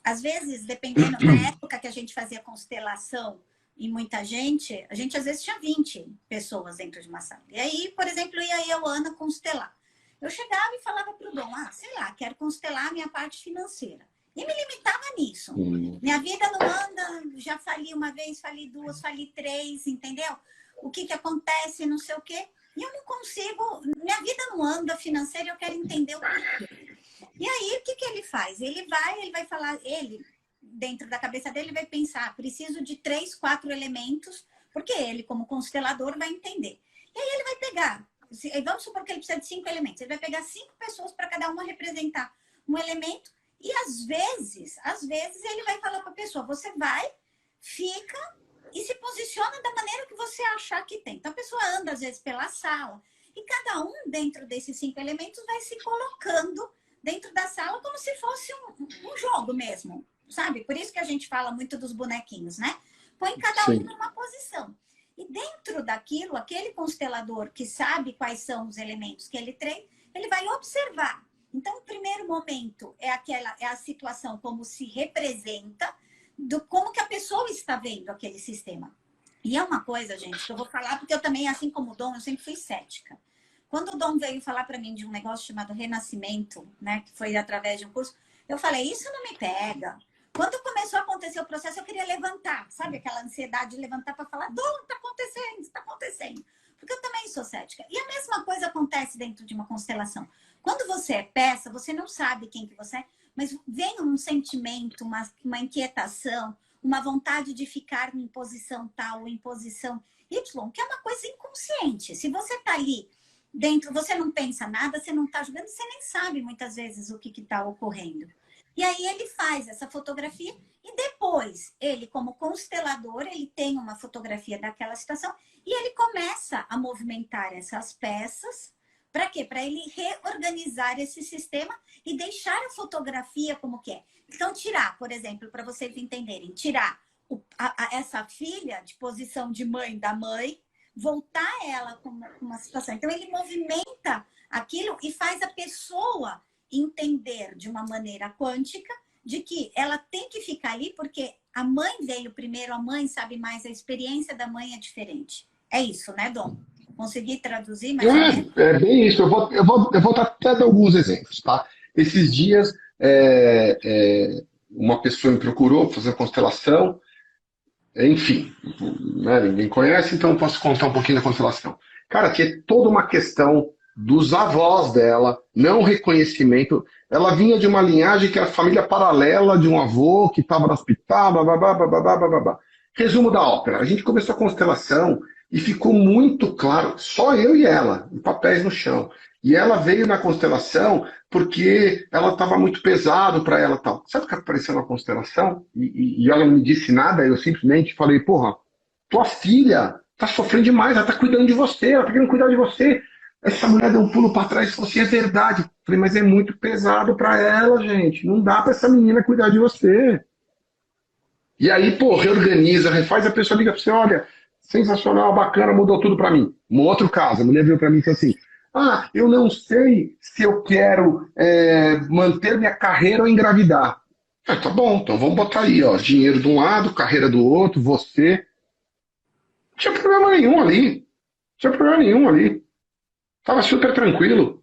às vezes, dependendo, na época que a gente fazia constelação e muita gente, a gente às vezes tinha 20 pessoas dentro de uma sala. E aí, por exemplo, ia eu, Ana, constelar. Eu chegava e falava para o Dom, sei lá, quero constelar a minha parte financeira. E me limitava nisso. Minha vida não anda, já fali uma vez, fali duas, fali três, entendeu? O que acontece, não sei o quê. E eu não consigo, minha vida não anda financeira, eu quero entender o porquê. E aí, o que ele faz? Ele vai falar, dentro da cabeça dele, vai pensar, preciso de 3, 4 elementos, porque ele, como constelador, vai entender. E aí ele vai pegar, vamos supor que ele precisa de 5 elementos, ele vai pegar 5 pessoas para cada uma representar um elemento, e às vezes ele vai falar para a pessoa, você vai, fica e se posiciona da maneira que você achar que tem. Então a pessoa anda às vezes pela sala e cada um dentro desses 5 elementos vai se colocando dentro da sala como se fosse um jogo mesmo, sabe? Por isso que a gente fala muito dos bonequinhos, né? Põe cada um numa posição. E dentro daquilo, aquele constelador que sabe quais são os elementos que ele tem, ele vai observar. Então, o primeiro momento é a situação como se representa, como que a pessoa está vendo aquele sistema. E é uma coisa, gente, que eu vou falar, porque eu também, assim como o Dom, eu sempre fui cética. Quando o Dom veio falar para mim de um negócio chamado renascimento, né, que foi através de um curso, eu falei, isso não me pega. Quando começou a acontecer o processo, eu queria levantar, sabe? Aquela ansiedade de levantar para falar, Dom, está acontecendo, está acontecendo. Porque eu também sou cética. E a mesma coisa acontece dentro de uma constelação. Quando você é peça, você não sabe quem que você é, mas vem um sentimento, uma inquietação, uma vontade de ficar em posição tal ou em posição Y, que é uma coisa inconsciente. Se você está ali dentro, você não pensa nada, você não está jogando, você nem sabe muitas vezes o que está ocorrendo. E aí ele faz essa fotografia e depois, ele como constelador, ele tem uma fotografia daquela situação e ele começa a movimentar essas peças Para quê? Para ele reorganizar esse sistema e deixar a fotografia como que é. Então, tirar, por exemplo, para vocês entenderem, tirar essa filha de posição de mãe da mãe, voltar ela com uma situação. Então, ele movimenta aquilo e faz a pessoa entender de uma maneira quântica de que ela tem que ficar ali porque a mãe veio primeiro, a mãe sabe mais, a experiência da mãe é diferente. É isso, né, Dom? Consegui traduzir mais ou menos? É bem isso. Eu vou até dar alguns exemplos, tá? Esses dias, uma pessoa me procurou para fazer a constelação. Enfim, né, ninguém conhece, então eu posso contar um pouquinho da constelação. Cara, que é toda uma questão dos avós dela, não reconhecimento. Ela vinha de uma linhagem que era família paralela de um avô que estava no hospital, blá, blá, blá, blá, blá, blá, blá, blá. Resumo da ópera. A gente começou a constelação e ficou muito claro, só eu e ela, em papéis no chão. E ela veio na constelação porque ela estava muito pesado para ela tal. Sabe o que apareceu na constelação? E ela não me disse nada, eu simplesmente falei, porra, tua filha tá sofrendo demais, ela tá cuidando de você, ela tá querendo cuidar de você. Essa mulher deu um pulo para trás e falou assim, é verdade. Eu falei, mas é muito pesado para ela, gente. Não dá para essa menina cuidar de você. E aí, pô, reorganiza, refaz, a pessoa liga para você, olha, sensacional, bacana, mudou tudo para mim. Um outro caso, a mulher veio para mim e falou assim, eu não sei se eu quero manter minha carreira ou engravidar. Tá bom, então vamos botar aí, ó, dinheiro de um lado, carreira do outro, você. Não tinha problema nenhum ali. Não tinha problema nenhum ali. Tava super tranquilo.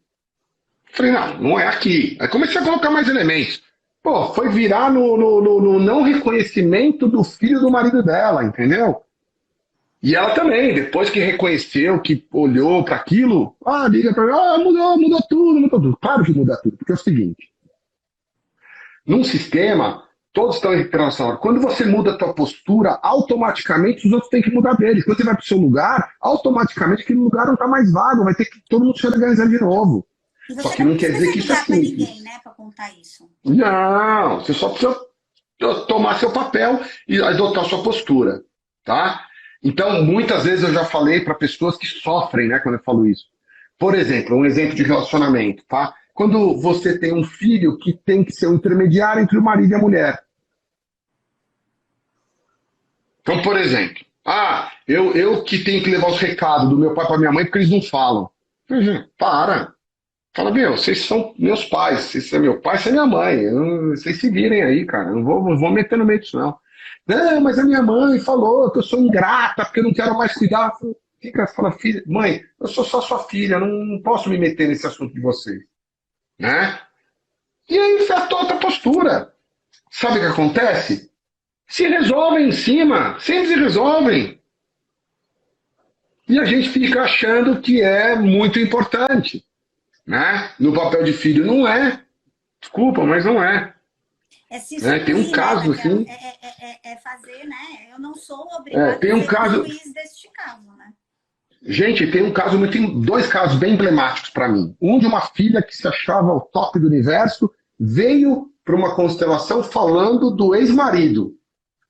Falei, não é aqui. Aí comecei a colocar mais elementos. Pô, foi virar no não reconhecimento do filho do marido dela, entendeu? E ela também, depois que reconheceu, que olhou para aquilo, liga para mim, mudou tudo, mudou tudo. Claro que muda tudo, porque é o seguinte, num sistema, todos estão em relação. Quando você muda a tua postura, automaticamente os outros têm que mudar deles. Quando você vai para o seu lugar, automaticamente aquele lugar não está mais vago, vai ter que todo mundo se organizar de novo. E Só você que não quer dizer que isso é para simples. ninguém, né, para contar isso. Não, você só precisa tomar seu papel e adotar sua postura, tá? Então, muitas vezes eu já falei para pessoas que sofrem, né, quando eu falo isso. Por exemplo, um exemplo de relacionamento, tá? Quando você tem um filho que tem que ser um intermediário entre o marido e a mulher. Então, por exemplo, eu que tenho que levar os recados do meu pai para minha mãe porque eles não falam. Para. Fala, vocês são meus pais, vocês são meu pai, você é minha mãe. Vocês se virem aí, cara. Não vou meter no meio disso, não. Não, mas a minha mãe falou que eu sou ingrata, porque eu não quero mais cuidar. Fica, fala, filha, mãe, eu sou só sua filha, não posso me meter nesse assunto de vocês. Né? E aí você adota a postura. Sabe o que acontece? Se resolvem em cima, sempre se resolvem. E a gente fica achando que é muito importante. Né? No papel de filho não é. Desculpa, mas não é. É se Né? Tem um suprir, caso né, Raquel? assim. É fazer, né? Eu não sou obrigada Tem a um ser o caso. juiz deste caso, né? Gente, tem dois casos bem emblemáticos para mim. Um de uma filha que se achava o top do universo, veio para uma constelação falando do ex-marido.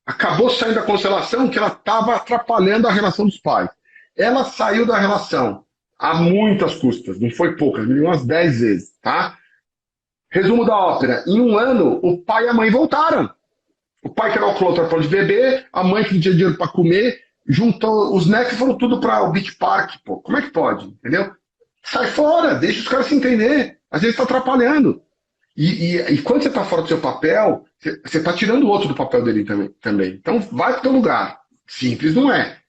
Acabou saindo da constelação que ela estava atrapalhando a relação dos pais. Ela saiu da relação a muitas custas, não foi poucas, umas 10 vezes, tá? Resumo da ópera. Em um ano, o pai e a mãe voltaram. O pai que calculou o trapão de bebê, a mãe que não tinha dinheiro para comer, juntou os netos e foram tudo para o Beach Park. Pô, como é que pode? Entendeu? Sai fora, deixa os caras se entender. Às vezes está atrapalhando. E quando você está fora do seu papel, você está tirando o outro do papel dele também. Então vai para o teu lugar. Simples não é,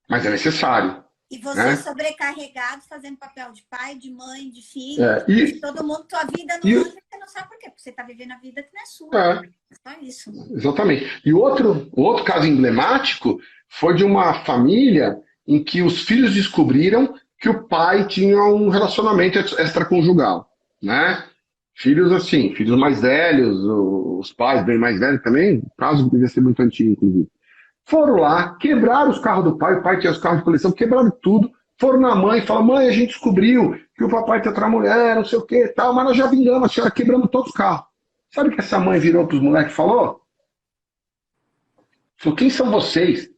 mas é necessário. E você Né? sobrecarregado, fazendo papel de pai, de mãe, de filho, de todo mundo, tua vida não anda, você não sabe por quê, porque você está vivendo a vida que não é sua. Só isso. Exatamente. E o outro caso emblemático foi de uma família em que os filhos descobriram que o pai tinha um relacionamento extraconjugal, né? Filhos assim, filhos mais velhos, os pais bem mais velhos também, o caso devia ser muito antigo, inclusive. Foram lá, quebraram os carros do pai, o pai tinha os carros de coleção, quebraram tudo, foram na mãe e falaram, mãe, a gente descobriu que o papai tem outra mulher, não sei o que tal, mas nós já vingamos a senhora, quebramos todos os carros. Sabe o que essa mãe virou para os moleques e falou? Falou, quem são vocês?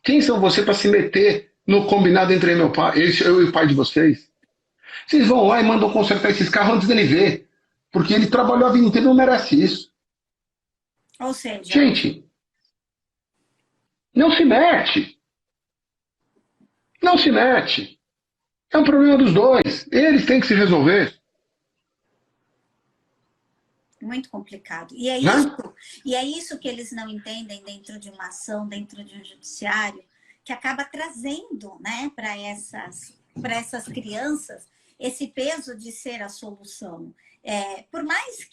Quem são vocês para se meter no combinado entre eu e o pai de vocês? Vocês vão lá e mandam consertar esses carros antes dele ver. Porque ele trabalhou a vida inteira e não merece isso. Ou seja, Gente, não se mete. Não se mete. É um problema dos dois. Eles têm que se resolver. muito complicado. Né? E é isso que eles não entendem dentro de uma ação, dentro de um judiciário, que acaba trazendo, né, para essas crianças esse peso de ser a solução. Por mais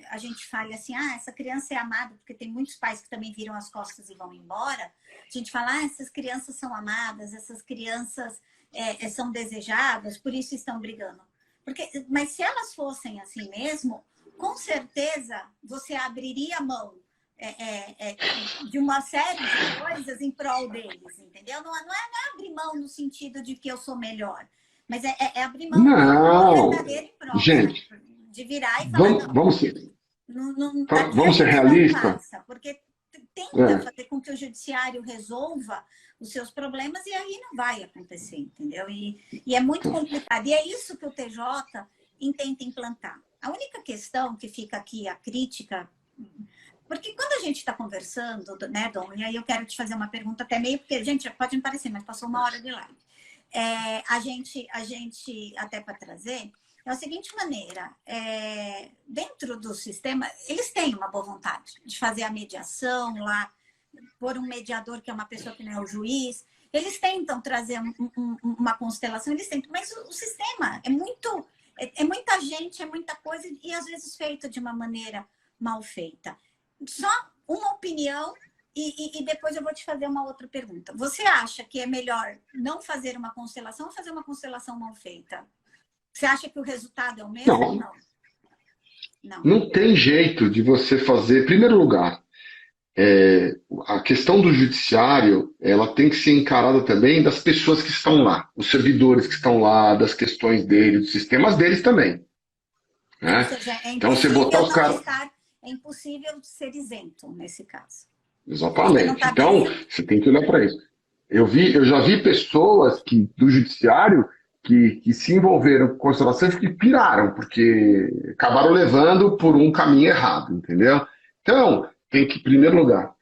a gente fale assim, essa criança é amada, porque tem muitos pais que também viram as costas e vão embora, a gente fala, essas crianças são amadas, essas crianças são desejadas, por isso estão brigando. Mas se elas fossem assim mesmo, com certeza você abriria mão de uma série de coisas em prol deles, entendeu? Não é abrir mão no sentido de que eu sou melhor, mas é abrir mão Não. verdadeira em prol, Gente, né? De virar e falar, vamos ser, aqui a vamos ser gente não realistas. passa, porque tenta fazer com que o judiciário resolva os seus problemas e aí não vai acontecer, entendeu? E é muito complicado. E é isso que o TJ intenta implantar. A única questão que fica aqui, a crítica, porque quando a gente está conversando, né, Dom, e aí eu quero te fazer uma pergunta até meio, porque, gente, pode me parecer, mas passou 1 hora de live. A gente, até para trazer, é a seguinte maneira, dentro do sistema, eles têm uma boa vontade de fazer a mediação lá, por um mediador que é uma pessoa que não é o juiz, eles tentam trazer uma constelação, eles tentam, mas o sistema é muita gente, é muita coisa, e às vezes feita de uma maneira mal feita. Só uma opinião, e depois eu vou te fazer uma outra pergunta. Você acha que é melhor não fazer uma constelação ou fazer uma constelação mal feita? Você acha que o resultado é o mesmo ou não? Não tem jeito de você fazer. Em primeiro lugar, a questão do judiciário, ela tem que ser encarada também das pessoas que estão lá, os servidores que estão lá, das questões deles, dos sistemas deles também. Né? Ou seja, então, você botar os caras. É impossível ser isento nesse caso. Exatamente. Então, você tem que olhar para isso. Eu já vi pessoas do judiciário que se envolveram com constelações que piraram, porque acabaram levando por um caminho errado, entendeu? Então, tem que, em primeiro lugar,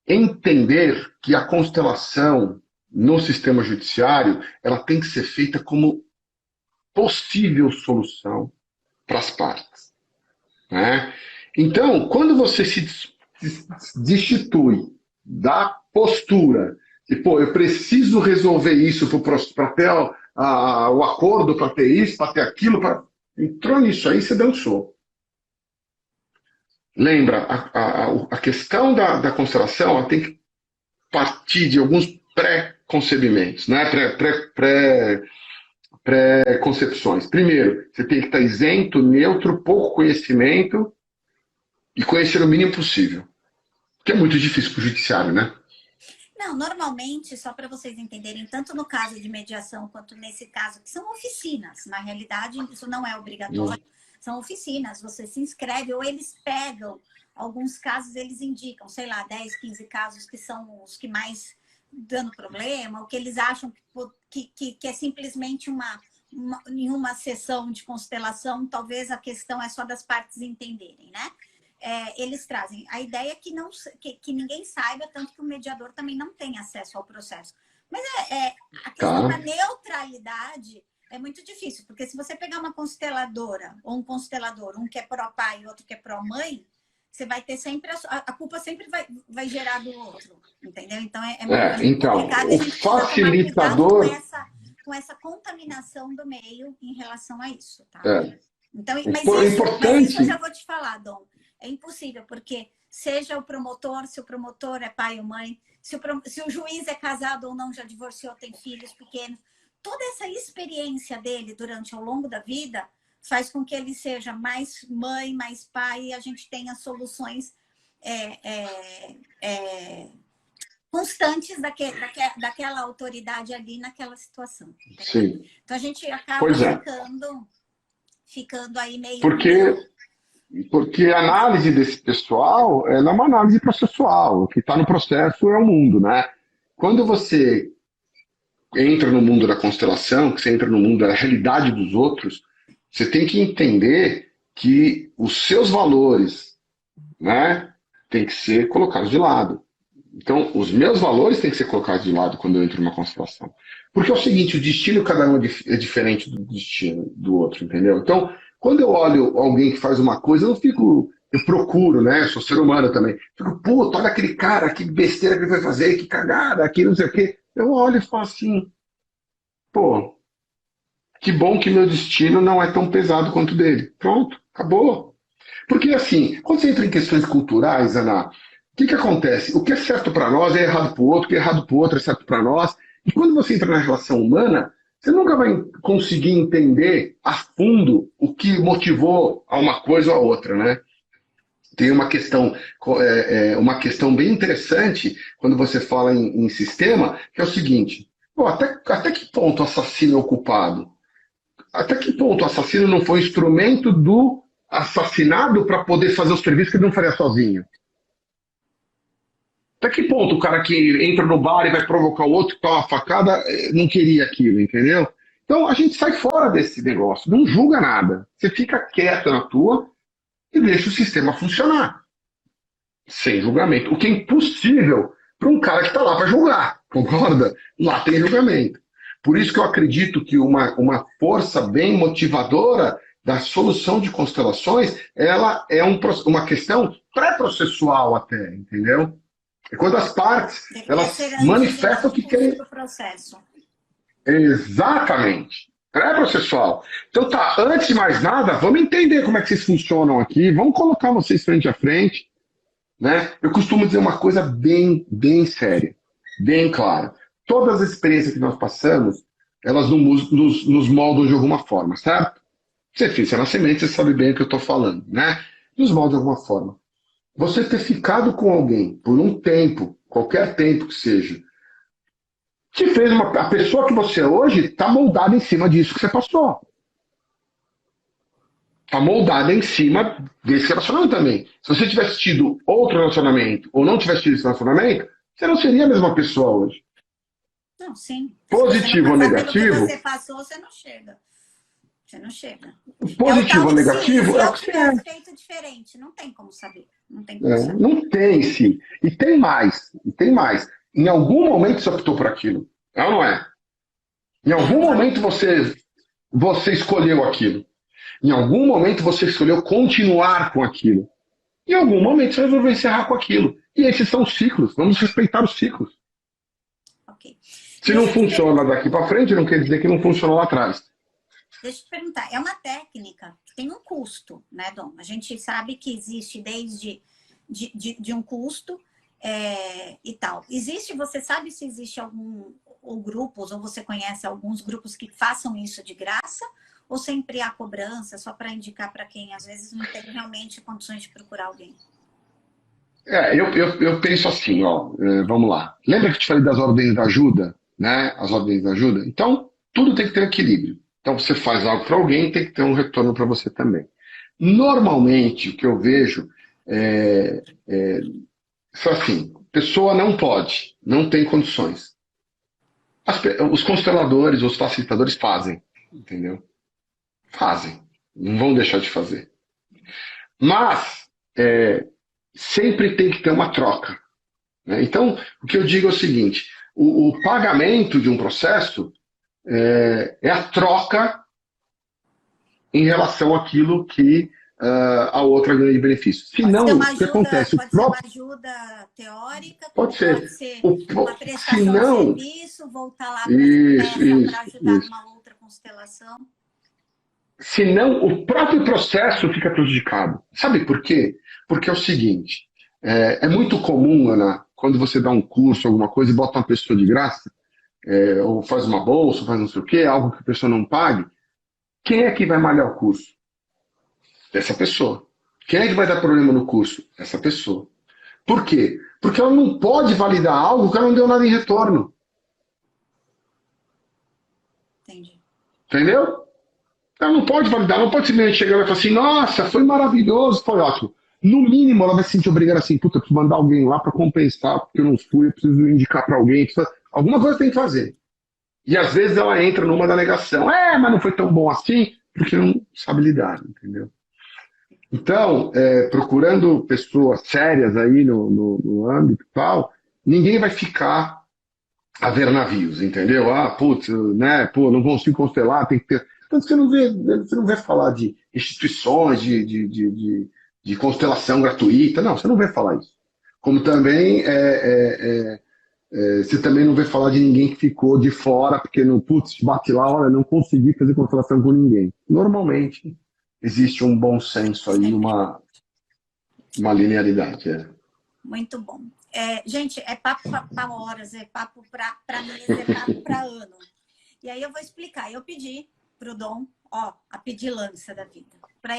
entender que a constelação no sistema judiciário ela tem que ser feita como possível solução para as partes. Né? Então, quando você se destitui da postura de, eu preciso resolver isso para ter o acordo, para ter isso, para ter aquilo, entrou nisso aí, você dançou. Lembra, a questão da constelação ela tem que partir de alguns pré-concebimentos, né? Pré-concepções. Primeiro, você tem que estar isento, neutro, pouco conhecimento e conhecer o mínimo possível. Que é muito difícil para o judiciário, né? Não, normalmente, só para vocês entenderem, tanto no caso de mediação quanto nesse caso, que são oficinas. Na realidade, isso não é obrigatório. São oficinas, você se inscreve ou eles pegam, alguns casos eles indicam, sei lá, 10, 15 casos que são os que mais dando problema, o que eles acham que é simplesmente em uma sessão de constelação, talvez a questão é só das partes entenderem, né? Eles trazem. A ideia é que ninguém saiba, tanto que o mediador também não tem acesso ao processo. Mas a questão da neutralidade é muito difícil, porque se você pegar uma consteladora ou um constelador, um que é pró-pai e outro que é pró-mãe, você vai ter sempre a culpa sempre vai gerar do outro, entendeu? Então muito complicado. O facilitador com essa contaminação do meio em relação a isso, tá? Então, mas isso eu já vou te falar, Dom. É impossível, porque seja o promotor, se o promotor é pai ou mãe, se o juiz é casado ou não, já divorciou, tem filhos pequenos, toda essa experiência dele ao longo da vida faz com que ele seja mais mãe, mais pai, e a gente tenha soluções constantes daquela autoridade ali naquela situação. Sim. Então, a gente acaba ficando aí meio... Porque a análise desse pessoal é uma análise processual. O que está no processo é o mundo, né? Quando você entra no mundo da constelação, que você entra no mundo da realidade dos outros, você tem que entender que os seus valores, né, têm que ser colocados de lado. Então, os meus valores têm que ser colocados de lado quando eu entro numa constelação. Porque é o seguinte, o destino cada um é diferente do destino do outro, entendeu? Então, quando eu olho alguém que faz uma coisa, eu não fico, eu procuro, né? Eu sou ser humano também. Fico, puta, olha aquele cara, que besteira que ele vai fazer, que cagada, que não sei o quê. Eu olho e falo assim, pô, que bom que meu destino não é tão pesado quanto o dele. Pronto, acabou. Porque assim, quando você entra em questões culturais, Ana, o que que acontece? O que é certo para nós é errado para o outro, o que é errado para o outro é certo para nós. E quando você entra na relação humana, você nunca vai conseguir entender a fundo o que motivou a uma coisa ou a outra, né? Tem uma questão bem interessante quando você fala em sistema, que é o seguinte: pô, até que ponto o assassino é o culpado? Até que ponto o assassino não foi instrumento do assassinado para poder fazer os serviços que ele não faria sozinho? Até que ponto o cara que entra no bar e vai provocar o outro que toma uma facada não queria aquilo, entendeu? Então a gente sai fora desse negócio, não julga nada. Você fica quieto na tua e deixa o sistema funcionar, sem julgamento. O que é impossível para um cara que está lá para julgar, concorda? Lá tem julgamento. Por isso que eu acredito que uma força bem motivadora da solução de constelações, ela é uma questão pré-processual até, entendeu? É quando as partes elas manifestam que querem. Processo. Exatamente. Pré-processual. Então tá, antes de mais nada, vamos entender como é que vocês funcionam aqui, vamos colocar vocês frente a frente, né? Eu costumo dizer uma coisa bem, bem séria, bem clara. Todas as experiências que nós passamos, elas nos moldam de alguma forma, certo? Você fez a semente, você sabe bem o que eu estou falando, né? Nos moldam de alguma forma. Você ter ficado com alguém por um tempo, qualquer tempo que seja, te fez a pessoa que você é hoje está moldada em cima disso que você passou. Está moldada em cima desse relacionamento também. Se você tivesse tido outro relacionamento ou não tivesse tido esse relacionamento, você não seria a mesma pessoa hoje. Não, sim. Positivo ou negativo? Pelo que você passou, você não chega. Você não chega. Positivo ou negativo é o que é feito diferente. Não tem como saber. Não tem como saber. Não tem, sim. E tem mais. E tem mais. Em algum momento você optou por aquilo. É ou não é? Em algum momento você escolheu aquilo. Em algum momento você escolheu continuar com aquilo. Em algum momento você resolveu encerrar com aquilo. E esses são os ciclos. Vamos respeitar os ciclos. Ok. Se não funciona daqui para frente, não quer dizer que não funcionou lá atrás. Deixa eu te perguntar, é uma técnica que tem um custo, né, Dom? A gente sabe que existe desde de um custo e tal. Você sabe se existe ou grupos, ou você conhece alguns grupos que façam isso de graça? Ou sempre há cobrança, só para indicar para quem às vezes não tem realmente condições de procurar alguém? Eu penso assim, ó, vamos lá. Lembra que eu te falei das ordens da ajuda, né? As ordens da ajuda? Então, tudo tem que ter equilíbrio. Então, você faz algo para alguém, tem que ter um retorno para você também. Normalmente, o que eu vejo é assim, pessoa não pode, não tem condições. Os consteladores, os facilitadores fazem, entendeu? Fazem, não vão deixar de fazer. Mas, sempre tem que ter uma troca, né? Então, o que eu digo é o seguinte, o pagamento de um processo é a troca em relação àquilo que a outra ganha de benefício. Se não, o que acontece? Pode ser uma ajuda teórica, pode ser uma prestação de serviço, voltar lá para ajudar numa outra constelação. Se não, o próprio processo fica prejudicado. Sabe por quê? Porque é o seguinte, é muito comum, Ana, quando você dá um curso, alguma coisa, e bota uma pessoa de graça, ou faz uma bolsa, ou faz não sei o quê, algo que a pessoa não pague, quem é que vai malhar o curso? Essa pessoa. Quem é que vai dar problema no curso? Essa pessoa. Por quê? Porque ela não pode validar algo que ela não deu nada em retorno. Entendi. Entendeu? Ela não pode validar, não pode simplesmente chegar e falar assim, nossa, foi maravilhoso, foi ótimo. No mínimo, ela vai se sentir obrigada assim, puta, eu preciso mandar alguém lá para compensar, porque eu não fui, eu preciso indicar para alguém. Alguma coisa tem que fazer. E às vezes ela entra numa da negação. Mas não foi tão bom assim, porque não sabe lidar, entendeu? Então, procurando pessoas sérias aí no âmbito e tal, ninguém vai ficar a ver navios, entendeu? Putz, né? Pô, não consigo constelar, tem que ter. Então você não vê falar de instituições, de constelação gratuita, não, você não vê falar isso. Como também você também não vê falar de ninguém que ficou de fora, porque no putz, bate lá, olha, não consegui fazer constelação com ninguém. Normalmente existe um bom senso aí, Sempre. uma linearidade. Muito bom. Gente, é papo para horas, é papo para mês, é papo para ano. E aí eu vou explicar. Eu pedi para o Dom, a pedilança da vida, para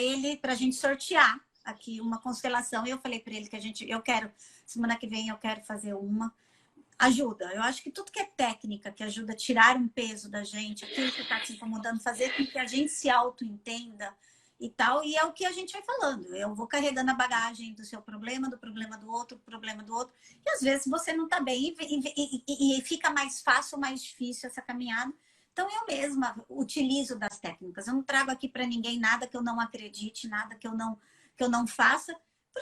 a gente sortear aqui uma constelação. E eu falei para ele que eu quero, semana que vem eu quero fazer uma. Ajuda. Eu acho que tudo que é técnica, que ajuda a tirar um peso da gente, aquilo que está te incomodando, fazer com que a gente se auto-entenda e tal. E é o que a gente vai falando. Eu vou carregando a bagagem do seu problema, do problema do outro, do problema do outro. E às vezes você não está bem e fica mais fácil ou mais difícil essa caminhada. Então eu mesma utilizo das técnicas. Eu não trago aqui para ninguém nada que eu não acredite, nada que eu não faça.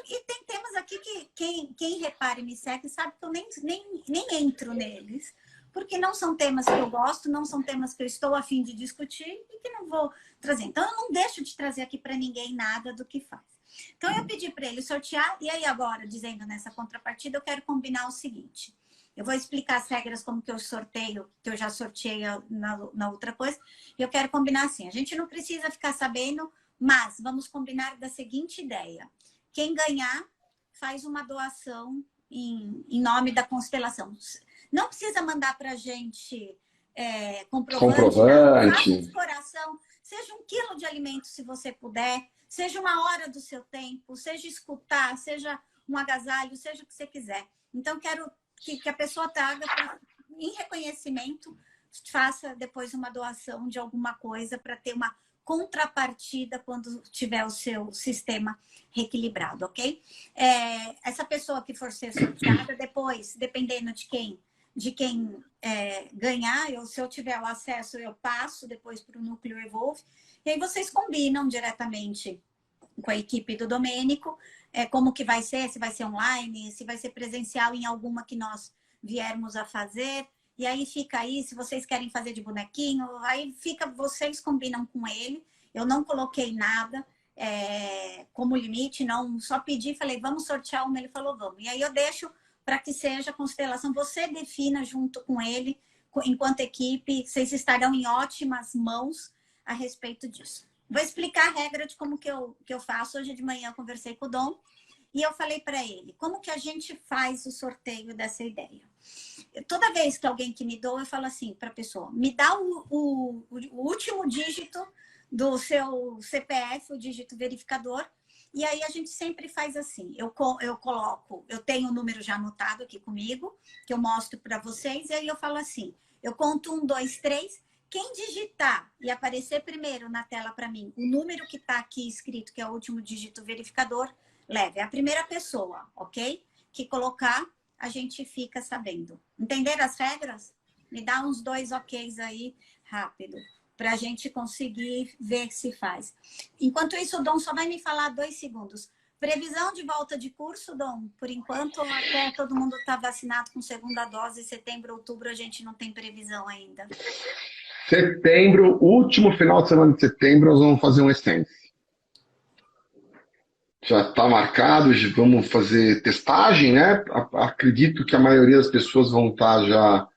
E tem temas aqui que quem repara e me segue sabe que eu nem entro neles, porque não são temas que eu gosto, não são temas que eu estou a fim de discutir e que não vou trazer. Então, eu não deixo de trazer aqui para ninguém nada do que faz. Então, eu pedi para ele sortear, e aí agora, dizendo nessa contrapartida, eu quero combinar o seguinte. Eu vou explicar as regras como que eu sorteio, que eu já sorteei na outra coisa, e eu quero combinar assim. A gente não precisa ficar sabendo, mas vamos combinar da seguinte ideia. Quem ganhar faz uma doação em nome da constelação. Não precisa mandar para a gente comprovante. De coração. Seja 1 quilo de alimento, se você puder. Seja 1 hora do seu tempo. Seja escutar, seja um agasalho, seja o que você quiser. Então, quero que a pessoa traga, em reconhecimento, faça depois uma doação de alguma coisa para ter uma contrapartida quando tiver o seu sistema reequilibrado, ok? Essa pessoa que for ser sorteada, depois, dependendo de quem ganhar, se eu tiver o acesso, eu passo depois para o Núcleo Evolve, e aí vocês combinam diretamente com a equipe do Domênico, como que vai ser, se vai ser online, se vai ser presencial em alguma que nós viermos a fazer. E aí fica aí, se vocês querem fazer de bonequinho, aí vocês combinam com ele. Eu não coloquei nada como limite, não, só pedi, falei, vamos sortear uma, ele falou, vamos. E aí eu deixo para que seja constelação, você defina junto com ele, enquanto equipe, vocês estarão em ótimas mãos a respeito disso. Vou explicar a regra de como que eu faço. Hoje de manhã eu conversei com o Dom e eu falei para ele, como que a gente faz o sorteio dessa ideia? Toda vez que alguém que me doa, eu falo assim para a pessoa, me dá o último dígito do seu CPF, o dígito verificador, e aí a gente sempre faz assim, eu tenho o número já anotado aqui comigo, que eu mostro para vocês, e aí eu falo assim, eu conto 1, 2, 3, quem digitar e aparecer primeiro na tela para mim, o número que está aqui escrito, que é o último dígito verificador, leve. É a primeira pessoa, ok? Que colocar, a gente fica sabendo. Entenderam as regras? Me dá uns 2 oks aí, rápido, para a gente conseguir ver se faz. Enquanto isso, o Dom só vai me falar 2 segundos. Previsão de volta de curso, Dom? Por enquanto, até todo mundo está vacinado com 2ª dose, setembro, outubro, a gente não tem previsão ainda. Setembro, último final de semana de setembro, nós vamos fazer um Essence. Já está marcado, vamos fazer testagem, né? Acredito que a maioria das pessoas vão estar já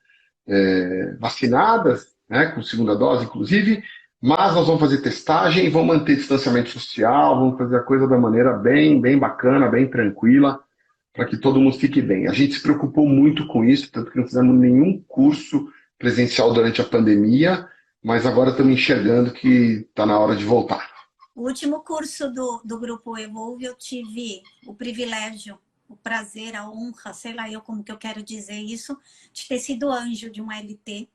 vacinadas, né? Com 2ª dose, inclusive, mas nós vamos fazer testagem, vamos manter distanciamento social, vamos fazer a coisa da maneira bem, bem bacana, bem tranquila, para que todo mundo fique bem. A gente se preocupou muito com isso, tanto que não fizemos nenhum curso presencial durante a pandemia, mas agora estamos enxergando que está na hora de voltar. O último curso do Grupo Evolve, eu tive o privilégio, o prazer, a honra, sei lá eu como que eu quero dizer isso, de ter sido anjo de um LT.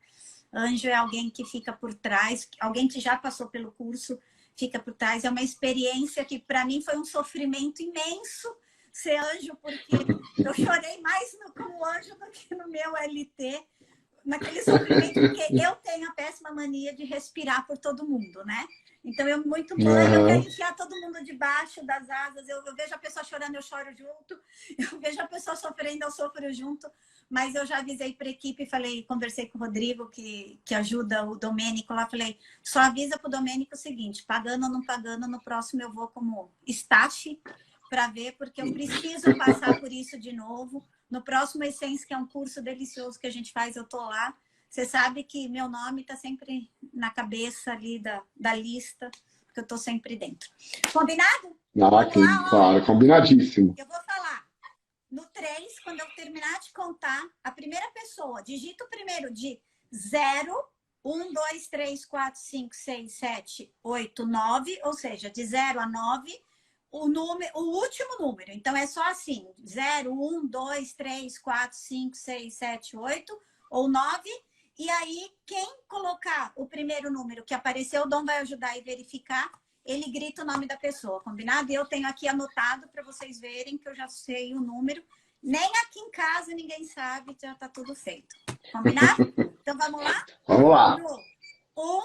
Anjo é alguém que fica por trás, alguém que já passou pelo curso, fica por trás. É uma experiência que para mim foi um sofrimento imenso ser anjo, porque eu chorei mais como anjo do que no meu LT. naquele sofrimento, porque eu tenho a péssima mania de respirar por todo mundo, né? Então, eu muito banho, eu quero enfiar todo mundo debaixo das asas. Eu vejo a pessoa chorando, eu choro junto. Eu vejo a pessoa sofrendo, eu sofro junto. Mas eu já avisei para a equipe, falei, conversei com o Rodrigo, que ajuda o Domênico lá, falei, só avisa para o Domênico o seguinte, pagando ou não pagando, no próximo eu vou como staff para ver, porque eu preciso passar por isso de novo. No próximo Essence, que é um curso delicioso que a gente faz, eu tô lá. Você sabe que meu nome está sempre na cabeça ali da lista, porque eu estou sempre dentro. Combinado? Vamos lá, ó. Claro, combinadíssimo. Eu vou falar. No 3, quando eu terminar de contar, a primeira pessoa digita o primeiro de 0, 1, 2, 3, 4, 5, 6, 7, 8, 9, ou seja, de 0 a 9, o último número. Então, é só assim, 0, 1, 2, 3, 4, 5, 6, 7, 8 ou 9. E aí, quem colocar o primeiro número que apareceu, o Dom vai ajudar e verificar, ele grita o nome da pessoa, combinado? E eu tenho aqui anotado para vocês verem que eu já sei o número. Nem aqui em casa ninguém sabe, já está tudo feito. Combinado? Então, vamos lá? Vamos lá. 1,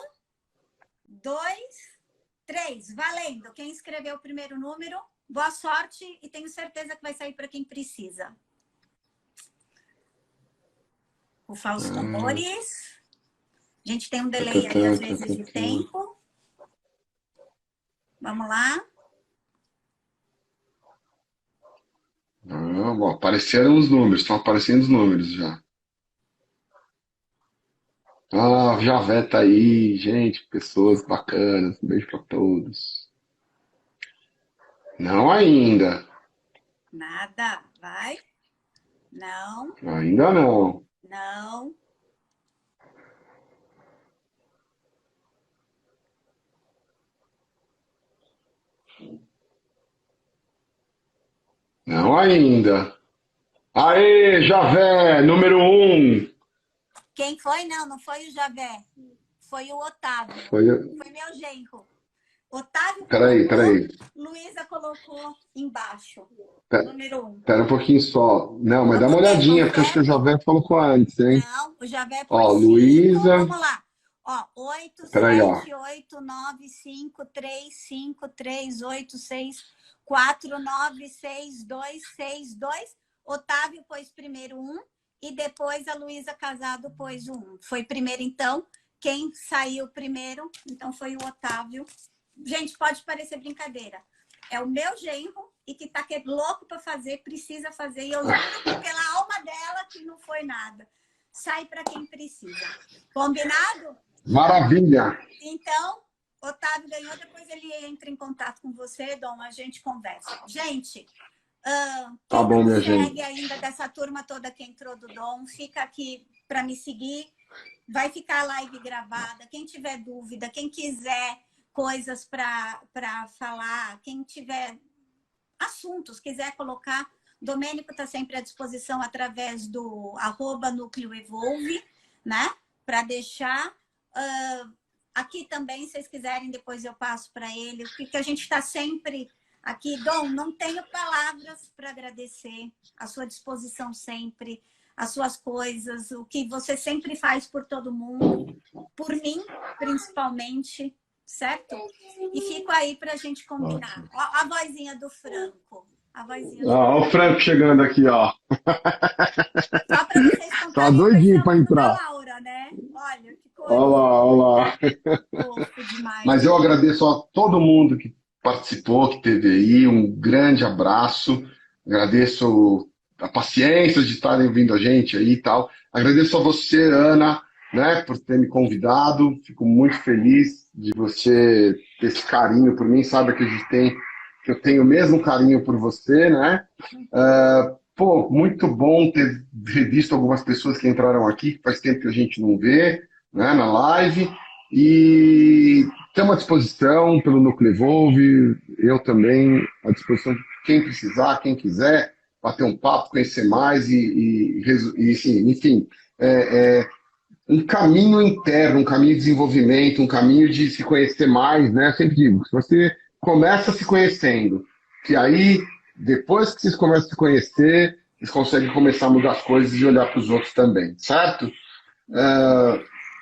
2, 3. Valendo. Quem escreveu o primeiro número, boa sorte e tenho certeza que vai sair para quem precisa. O Fausto Tambores. A gente tem um delay aí, às vezes, de tempo. Vamos lá. Bom, apareceram os números, estão aparecendo os números já. Ah, o Javé tá aí, gente, pessoas bacanas, um beijo pra todos. Não ainda, Nada. Vai. Não. ainda não. Não. Não ainda. Aê, Javé, número 1. Quem foi? Não, não foi o Javé. Foi o Otávio. Foi... Foi meu genro. Otávio Peraí. colocou, Luísa colocou embaixo. Pe- Número 1. Pera um pouquinho só. Não, mas dá uma olhadinha, porque acho que o Javé colocou antes, hein? Não, o Javé foi Ó, 5. Luísa. Vamos lá. Ó, 8, Peraí, ó. 7, 8, 9, 5, 3, 5, 3, 8, 6, 4, 9, 6, 2, 6, 2. Otávio pôs primeiro 1 e depois a Luísa Casado pôs o 1. Foi primeiro, então. Quem saiu primeiro, então, foi o Otávio. Gente, pode parecer brincadeira. É o meu genro e que tá louco para fazer, precisa fazer. E eu juro pela alma dela que não foi nada. Sai para quem precisa. Combinado? Maravilha. Então, Otávio ganhou, depois ele entra em contato com você, Dom, a gente conversa. Gente, Tá bom, minha segue gente. ainda dessa turma toda que entrou do Dom, fica aqui para me seguir. Vai ficar a live gravada. Quem tiver dúvida, quem quiser coisas para falar, quem tiver assuntos, quiser colocar, Domênico está sempre à disposição através do @núcleoevolve, né? Para deixar. Aqui também, se vocês quiserem, depois eu passo para ele, porque a gente está sempre aqui. Dom, não tenho palavras para agradecer, a sua disposição sempre, as suas coisas, o que você sempre faz por todo mundo, por mim, principalmente, certo? E fico aí para a gente combinar. Ó, a vozinha do Franco. A vozinha do Ó, o Franco chegando aqui, ó. Só para vocês contarem Tá doidinho a pra versão da entrar. Laura, né? Olha, que coisa. Olha lá. Fofo demais. Mas eu agradeço a todo mundo que participou, que teve aí. Um grande abraço. Agradeço a paciência de estarem ouvindo a gente aí e tal. Agradeço a você, Ana, né, por ter me convidado. Fico muito feliz de você ter esse carinho por mim. Sabe que que eu tenho o mesmo carinho por você, né? Pô, muito bom ter visto algumas pessoas que entraram aqui, que faz tempo que a gente não vê, né, na live. E estamos à disposição pelo Núcleo Evolve, eu também à disposição de quem precisar, quem quiser, bater um papo, conhecer mais enfim, um caminho interno, um caminho de desenvolvimento, um caminho de se conhecer mais, né? Eu sempre digo, se você começa se conhecendo, que aí, depois que vocês começam a se conhecer, vocês conseguem começar a mudar as coisas e olhar para os outros também, certo?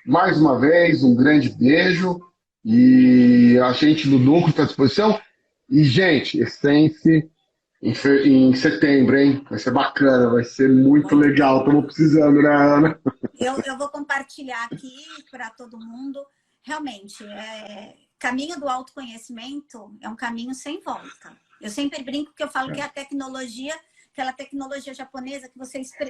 Mais uma vez, um grande beijo e a gente do Núcleo está à disposição. E, gente, Essence em setembro, hein? Vai ser bacana, vai ser muito Muito bem. legal. Estamos precisando, né, Ana? Eu vou compartilhar aqui para todo mundo. Realmente, caminho do autoconhecimento é um caminho sem volta. Eu sempre brinco que eu falo que a tecnologia, aquela tecnologia japonesa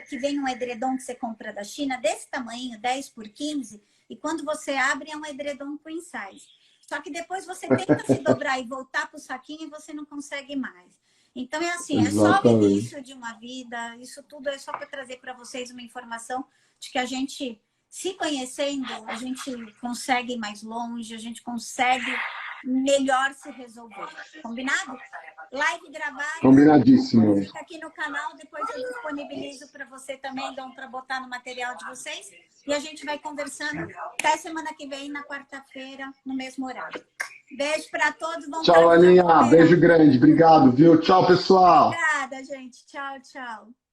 que vem um edredom que você compra da China, desse tamanho, 10 por 15, e quando você abre é um edredom queen size. Só que depois você tenta se dobrar e voltar para o saquinho e você não consegue mais. Então, é assim, é só o Exatamente. início de uma vida, isso tudo é só para trazer para vocês uma informação de que a gente, se conhecendo, a gente consegue ir mais longe, a gente consegue melhor se resolver. Combinado? Live gravada, Combinadíssimo. fica aqui no canal, depois eu disponibilizo para você também, dão para botar no material de vocês. E a gente vai conversando até semana que vem, na quarta-feira, no mesmo horário. Beijo para todos, Tchau, vontade de Aninha. acompanhar. Beijo grande. Obrigado, viu? Tchau, pessoal. Obrigada, gente. Tchau, tchau.